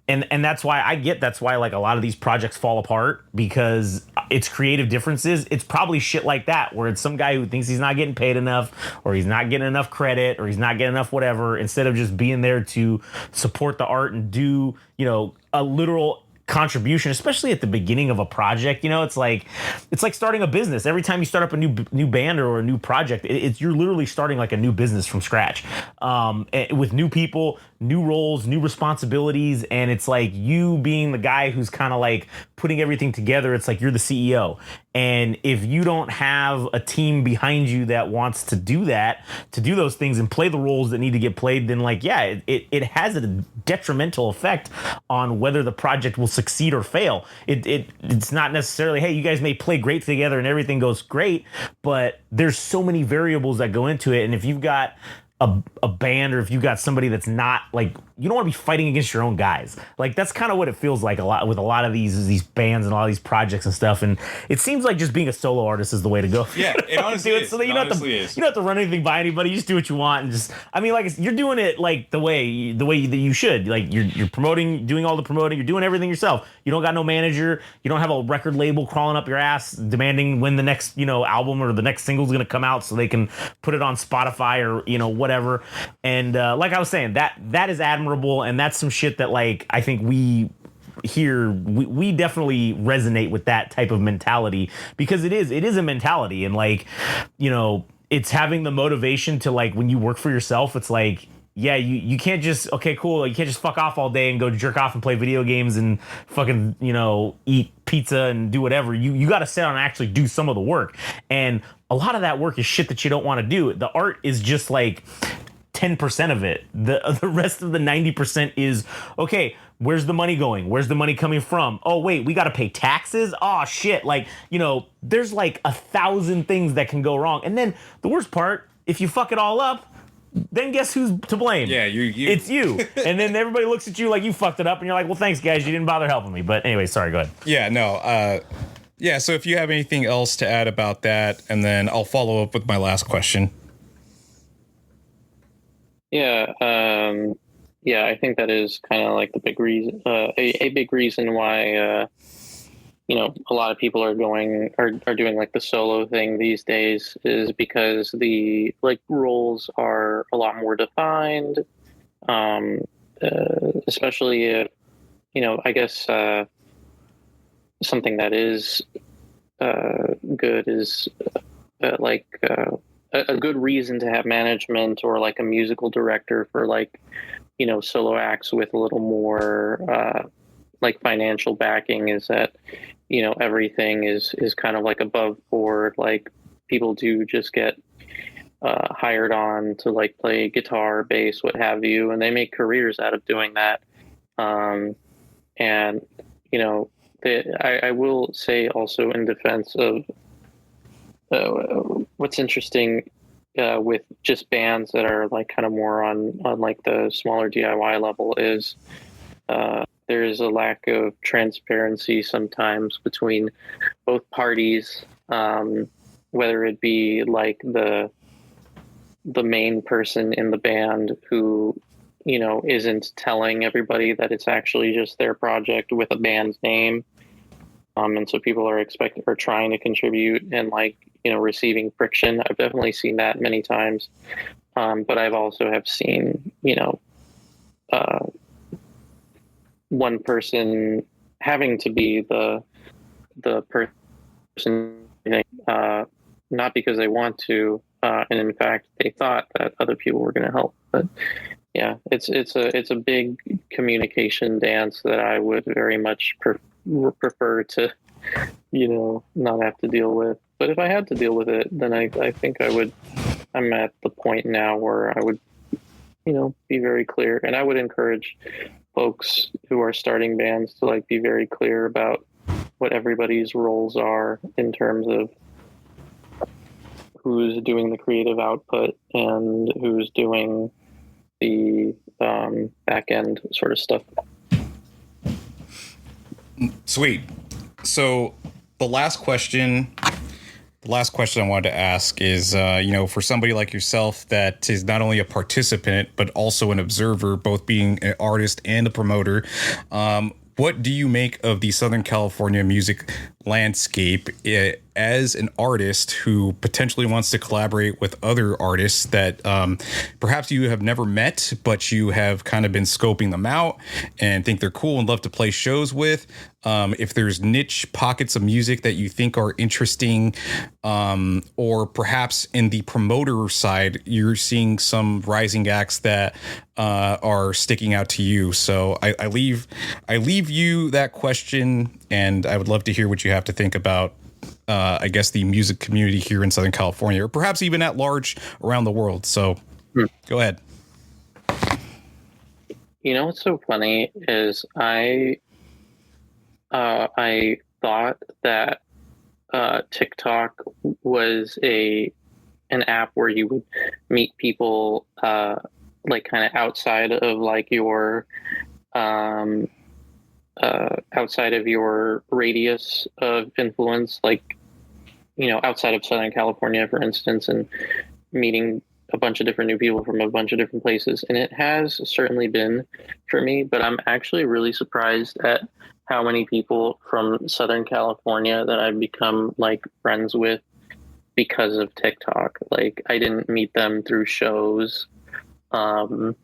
Speaker 1: and that's why like a lot of these projects fall apart, because it's creative differences. It's probably shit like that, where it's some guy who thinks he's not getting paid enough, or he's not getting enough credit, or he's not getting enough whatever, instead of just being there to support the art and do, a literal contribution, especially at the beginning of a project. It's like starting a business. Every time you start up a new band or a new project, you're literally starting like a new business from scratch, with new people, new roles, new responsibilities. And it's like you being the guy who's kind of like putting everything together. It's like you're the CEO. And if you don't have a team behind you that wants to do those things and play the roles that need to get played, then like, yeah, it has a detrimental effect on whether the project will succeed or fail. It's not necessarily, hey, you guys may play great together and everything goes great, but there's so many variables that go into it. And if you've got a band, or if you got somebody that's not, like, you don't want to be fighting against your own guys. Like, that's kind of what it feels like a lot with a lot of these bands and a lot of these projects and stuff. And it seems like just being a solo artist is the way to go.
Speaker 2: Yeah, it honestly is.
Speaker 1: So that you don't have to run anything by anybody. You just do what you want, and just, I mean, like, you're doing it like the way that you should. Like, you're promoting, doing all the promoting, you're doing everything yourself. You don't got no manager. You don't have a record label crawling up your ass demanding when the next, album or the next single is going to come out so they can put it on Spotify or, whatever. And like I was saying, that is admirable, and that's some shit that, like, I think we definitely resonate with that type of mentality, because it is a mentality. And like, it's having the motivation to, like, when you work for yourself, it's like yeah, you can't just, okay, cool, you can't just fuck off all day and go jerk off and play video games and fucking, eat pizza and do whatever. You got to sit down and actually do some of the work. And a lot of that work is shit that you don't want to do. The art is just like 10% of it. The rest of the 90% is, okay, where's the money going? Where's the money coming from? Oh, wait, we got to pay taxes? Oh, shit. Like, there's like 1,000 things that can go wrong. And then the worst part, if you fuck it all up, then guess who's to blame?
Speaker 2: Yeah, you.
Speaker 1: It's you. And then everybody looks at you like you fucked it up, and you're like, well, thanks, guys. You didn't bother helping me. But anyway, sorry, go ahead.
Speaker 4: Yeah, no. Yeah, so if you have anything else to add about that, and then I'll follow up with my last question.
Speaker 3: Yeah, I think that is kind of like the big reason, a big reason why, a lot of people are doing like the solo thing these days, is because the like roles are a lot more defined, especially if, I guess something that is good is a good reason to have management or like a musical director for like, solo acts with a little more like financial backing, is that, everything is kind of like above board. Like people do just get hired on to like play guitar, bass, what have you, and they make careers out of doing that. And, I will say also in defense of what's interesting with just bands that are like kind of more on like the smaller DIY level is there is a lack of transparency sometimes between both parties, whether it be like the main person in the band who, isn't telling everybody that it's actually just their project with a band's name. And so people are trying to contribute and like, receiving friction. I've definitely seen that many times. But I've also have seen, one person having to be the person, not because they want to, and in fact they thought that other people were going to help. But yeah, it's a big communication dance that I would very much prefer to, not have to deal with. But if I had to deal with it, then I think I would. I'm at the point now where I would, be very clear, and I would encourage folks who are starting bands to like be very clear about what everybody's roles are in terms of who's doing the creative output and who's doing the back end sort of stuff.
Speaker 4: Sweet. So the last question I wanted to ask is, for somebody like yourself that is not only a participant, but also an observer, both being an artist and a promoter, what do you make of the Southern California music landscape as an artist who potentially wants to collaborate with other artists that perhaps you have never met, but you have kind of been scoping them out and think they're cool and love to play shows with? If there's niche pockets of music that you think are interesting, or perhaps in the promoter side, you're seeing some rising acts that are sticking out to you. So I leave you that question, and I would love to hear what you have to think about, I guess, the music community here in Southern California, or perhaps even at large around the world. So go ahead.
Speaker 3: What's so funny is I thought that TikTok was an app where you would meet people like kind of outside of like your outside of your radius of influence, like outside of Southern California, for instance, and meeting a bunch of different new people from a bunch of different places. And it has certainly been for me, but I'm actually really surprised at how many people from Southern California that I've become like friends with because of TikTok. Like I didn't meet them through shows or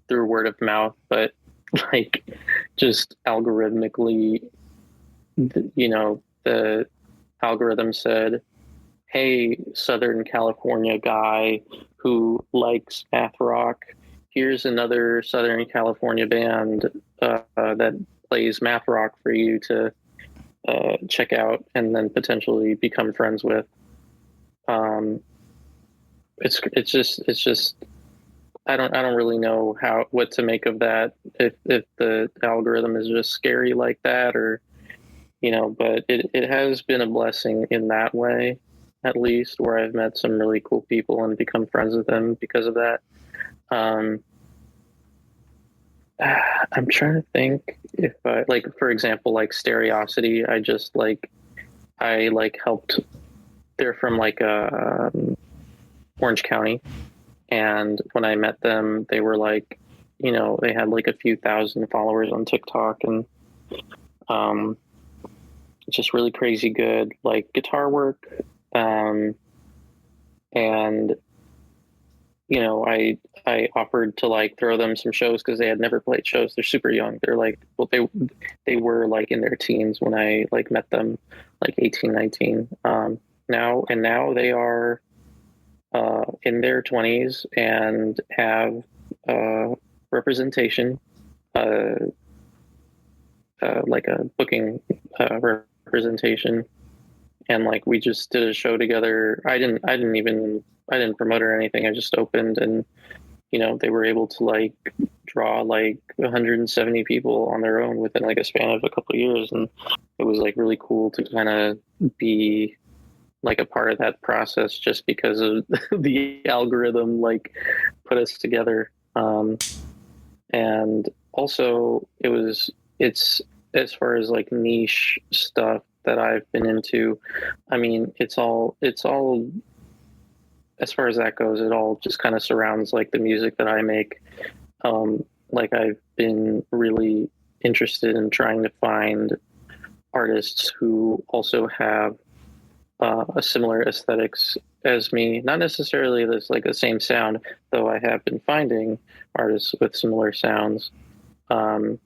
Speaker 3: through word of mouth, but like just algorithmically, the algorithm said, hey, Southern California guy who likes math rock, here's another Southern California band that plays math rock for you to check out and then potentially become friends with. It's just I don't really know what to make of that, if the algorithm is just scary like that, or but it has been a blessing in that way, at least, where I've met some really cool people and become friends with them because of that. I'm trying to think if I, like, for example, like Stereosity, I helped. They're from like Orange County, and when I met them, they were like, they had like a few thousand followers on TikTok, and just really crazy good like guitar work, and I offered to like throw them some shows because they had never played shows. They're super young. They're like, well, they were like in their teens when I like met them, like 18, 19. Now they are in their 20s and have representation, like a booking representation, and like we just did a show together. I didn't promote or anything. I just opened, and they were able to like draw like 170 people on their own within like a span of a couple of years, and it was like really cool to kind of be like a part of that process just because of the algorithm like put us together. And also it's as far as like niche stuff that I've been into, I mean, it's all as far as that goes, it all just kind of surrounds like the music that I make. Like I've been really interested in trying to find artists who also have a similar aesthetics as me, not necessarily this like the same sound, though I have been finding artists with similar sounds. And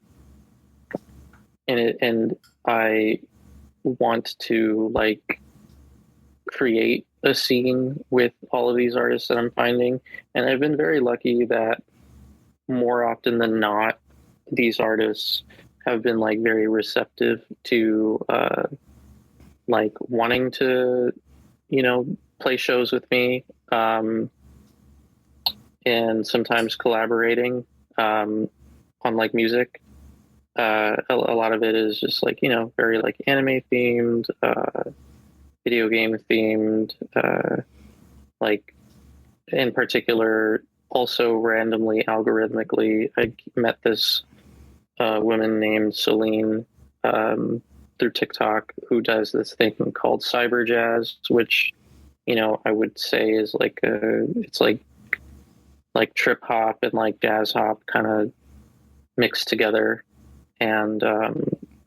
Speaker 3: I want to like create a scene with all of these artists that I'm finding, and I've been very lucky that more often than not, these artists have been like very receptive to like wanting to, play shows with me, and sometimes collaborating on like music. A lot of it is just like, very like anime themed, video game themed, like in particular, also randomly algorithmically, I met this woman named Celine through TikTok who does this thing called cyber jazz, which I would say is like it's like trip hop and like jazz hop kind of mixed together. And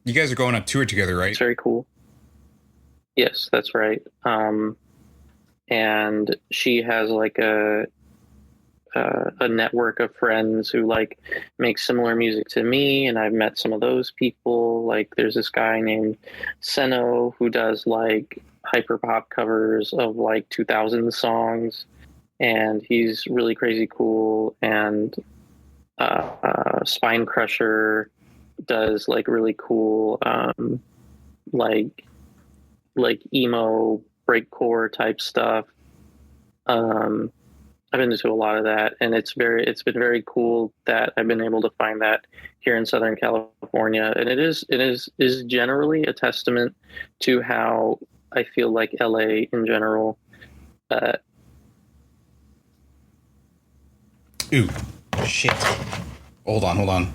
Speaker 4: you guys are going on tour together, right?
Speaker 3: It's very cool. Yes, that's right. And she has like a network of friends who like make similar music to me, and I've met some of those people. Like there's this guy named Seno who does like hyper pop covers of like 2000 songs, and he's really crazy cool. And Spine Crusher does like really cool like emo breakcore type stuff. I've been into a lot of that, and it's been very cool that I've been able to find that here in Southern California. And it is generally a testament to how I feel like LA in general.
Speaker 4: Ooh, shit. Hold on.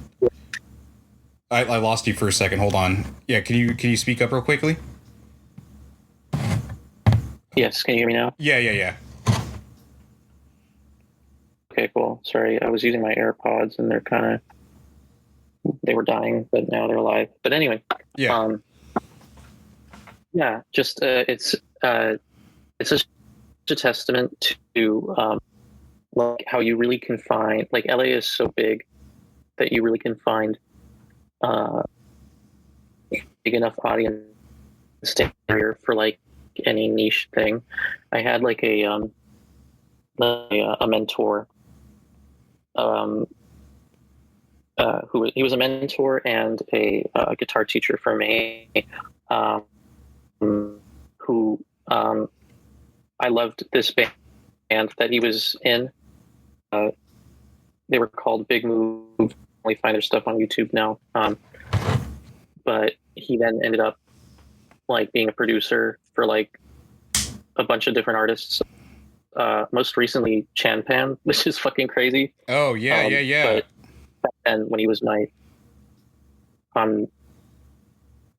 Speaker 4: I lost you for a second. Hold on. Yeah, can you speak up real quickly?
Speaker 3: Yes, can you hear me now?
Speaker 4: Yeah.
Speaker 3: Okay, cool. Sorry, I was using my AirPods and they were dying, but now they're alive. But anyway,
Speaker 4: yeah,
Speaker 3: just it's such a testament to like how you really can find, like LA is so big that you really can find big enough audience here for like any niche thing. I had like a mentor, he was a mentor and a guitar teacher for me, who I loved this band that he was in. They were called Big Move. Only find their stuff on YouTube now. But he then ended up like being a producer for like a bunch of different artists. Most recently Chanpan, which is fucking crazy.
Speaker 4: Oh yeah.
Speaker 3: But then when he was my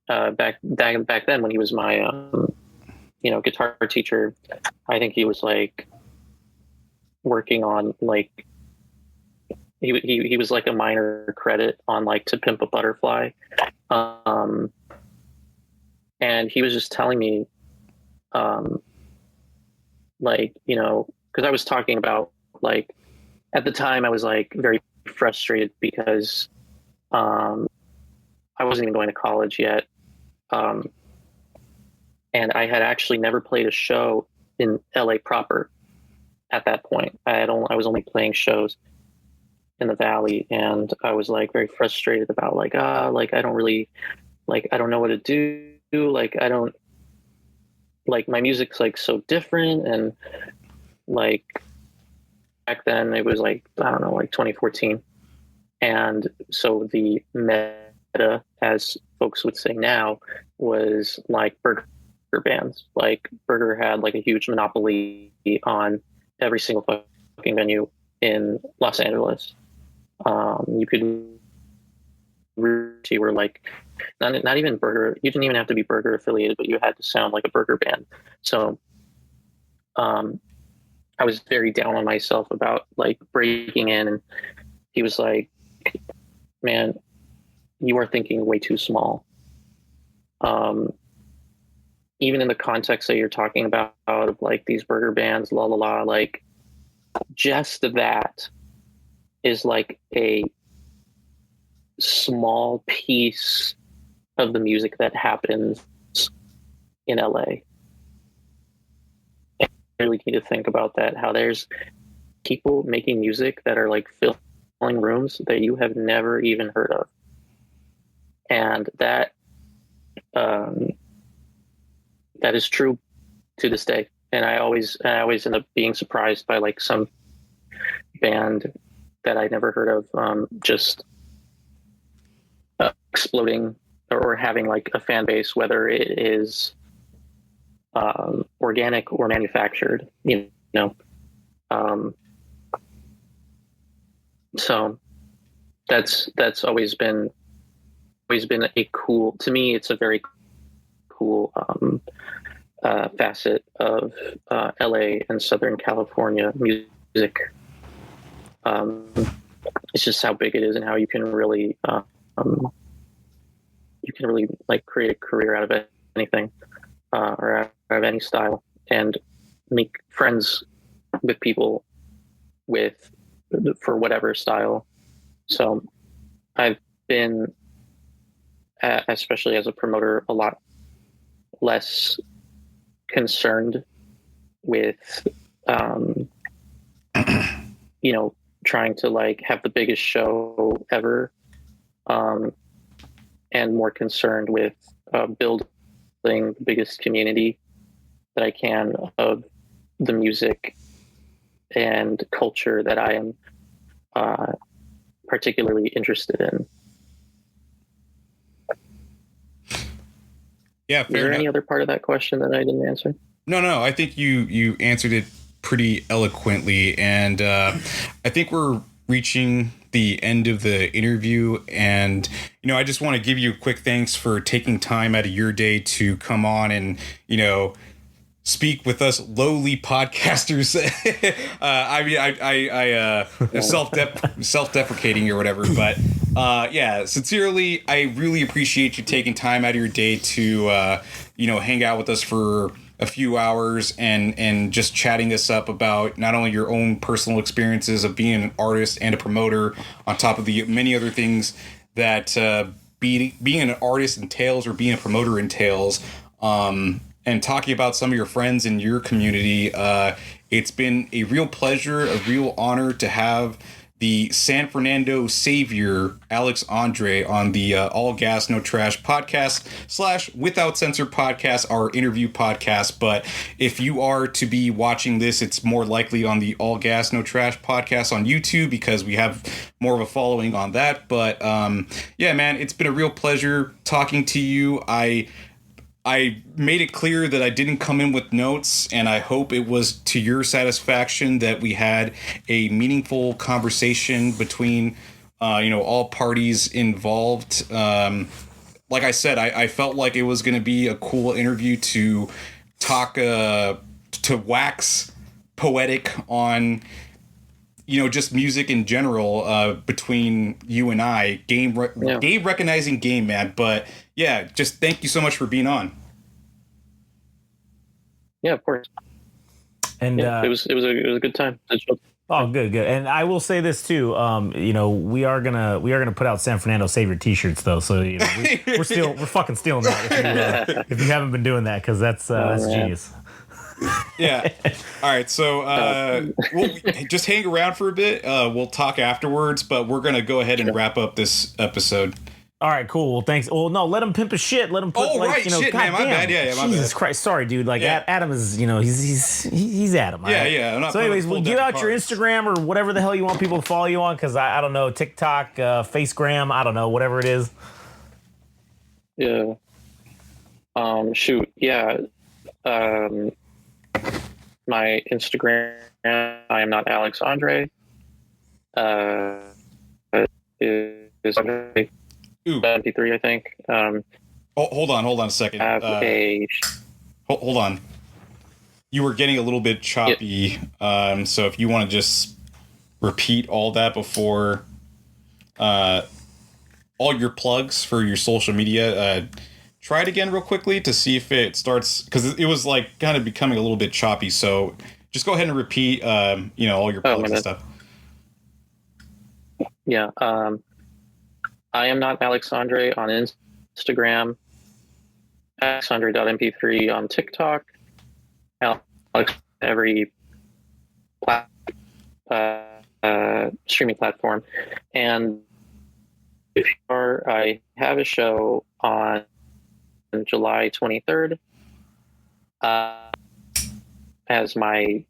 Speaker 3: back then when he was my guitar teacher, I think he was like working on like he was like a minor credit on like To Pimp a Butterfly, and he was just telling me because I was talking about like at the time I was like very frustrated because I wasn't even going to college yet, and I had actually never played a show in LA proper at that point. I was only playing shows in the Valley, and I was like very frustrated about like I don't really like I don't know what to do, like I don't like my music's like so different, and like back then it was like I don't know, like 2014, and so the meta, as folks would say now, was like burger bands. Like Burger had like a huge monopoly on every single fucking venue in Los Angeles. You could you were like not even Burger, you didn't even have to be Burger affiliated, but you had to sound like a Burger band. So I was very down on myself about like breaking in, and he was like, man, you are thinking way too small. Even in the context that you're talking about of like these Burger bands, la la la, like just that is like a small piece of the music that happens in LA. And you really need to think about that, how there's people making music that are like filling rooms that you have never even heard of. And that is true to this day. And I always end up being surprised by like some band that I never heard of just exploding or having like a fan base, whether it is organic or manufactured, you know. So that's always been a cool, to me, it's a very cool facet of LA and Southern California music. It's just how big it is and how you can really like create a career out of anything, or out of any style, and make friends with people for whatever style. So I've been, especially as a promoter, a lot less concerned with trying to like have the biggest show ever, and more concerned with building the biggest community that I can of the music and culture that I am particularly interested in.
Speaker 4: Yeah,
Speaker 3: fair enough. Is there any other part of that question that I didn't answer?
Speaker 4: No. I think you answered it pretty eloquently, and I think we're reaching the end of the interview, and I just want to give you a quick thanks for taking time out of your day to come on and speak with us lowly podcasters. I mean, I self-deprecating or whatever, but yeah, sincerely, I really appreciate you taking time out of your day to hang out with us for a few hours and just chatting us up about not only your own personal experiences of being an artist and a promoter, on top of the many other things that being an artist entails or being a promoter entails.
Speaker 2: and talking about some of your friends in your community. It's been a real pleasure, a real honor to have the San Fernando savior, Alex Andre, on the All Gas No Trash podcast / Without Censor podcast, our interview podcast. But if you are to be watching this, it's more likely on the All Gas No Trash podcast on YouTube, because we have more of a following on that. But yeah, man, it's been a real pleasure talking to you. I made it clear that I didn't come in with notes, and I hope it was to your satisfaction that we had a meaningful conversation between, all parties involved. Like I said, I felt like it was going to be a cool interview to talk, to wax poetic on, just music in general, between you and I, game recognizing game, man. But yeah, just thank you so much for being on.
Speaker 3: Yeah, of course.
Speaker 1: And
Speaker 3: it was a good time.
Speaker 1: Oh, good. And I will say this too. We are gonna put out San Fernando Savior T-shirts though. So we're fucking stealing that if you haven't been doing that, because that's genius.
Speaker 2: Yeah. All right. So we'll just hang around for a bit. We'll talk afterwards, but we're gonna go ahead and wrap up this episode.
Speaker 1: All right, cool. Well, thanks. Well, no, let him pimp his shit. Let him put
Speaker 2: shit, man, my bad. Yeah, my
Speaker 1: Jesus
Speaker 2: bad.
Speaker 1: Christ. Sorry, dude. Adam is, he's Adam.
Speaker 2: Yeah,
Speaker 1: right?
Speaker 2: yeah. I'm not
Speaker 1: so anyways,
Speaker 2: we'll
Speaker 1: give out your Instagram or whatever the hell you want people to follow you on, because I don't know, TikTok, Facegram, I don't know, whatever it is.
Speaker 3: Yeah. Shoot. Yeah. My Instagram, I am not Alex Andre. Is MP3, I think.
Speaker 2: Hold on a second. Hold on. You were getting a little bit choppy. Yeah. So if you want to just repeat all that before all your plugs for your social media, try it again real quickly to see if it starts, because it was like kind of becoming a little bit choppy. So just go ahead and repeat, all your plugs and stuff.
Speaker 3: Yeah. I am not Alexandre on Instagram, alexandre.mp3 on TikTok, Alex every streaming platform. And I have a show on July 23rd as my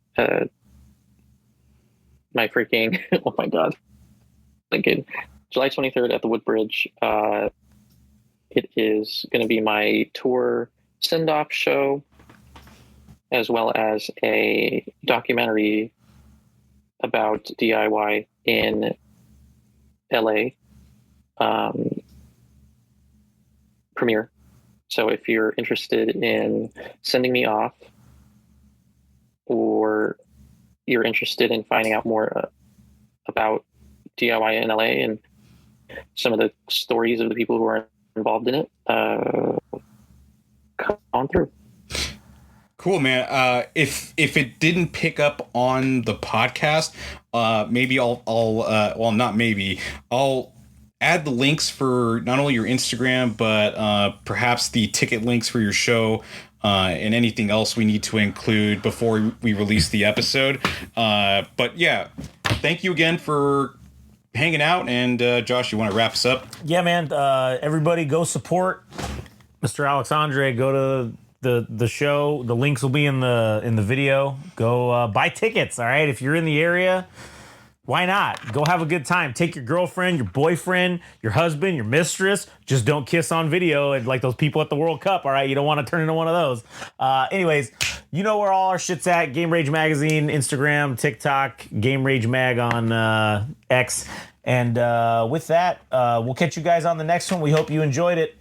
Speaker 3: freaking oh my god, thinking July 23rd at the Woodbridge. It is going to be my tour send-off show, as well as a documentary about DIY in LA premiere. So if you're interested in sending me off, or you're interested in finding out more about DIY in LA and some of the stories of the people who are involved in it, come on through.
Speaker 2: Cool, man. If it didn't pick up on the podcast, maybe I'll add the links for not only your Instagram, but perhaps the ticket links for your show, and anything else we need to include before we release the episode. But yeah, thank you again for hanging out. And Josh, you want to wrap us up?
Speaker 1: Yeah, man. Everybody go support Mr. Alexandre. Go to the show. The links will be in the video. Go buy tickets. All right. If you're in the area, why not? Go have a good time. Take your girlfriend, your boyfriend, your husband, your mistress. Just don't kiss on video and like those people at the World Cup, all right? You don't want to turn into one of those. Anyways, you know where all our shit's at. Game Rage Magazine, Instagram, TikTok, Game Rage Mag on X. And with that, we'll catch you guys on the next one. We hope you enjoyed it.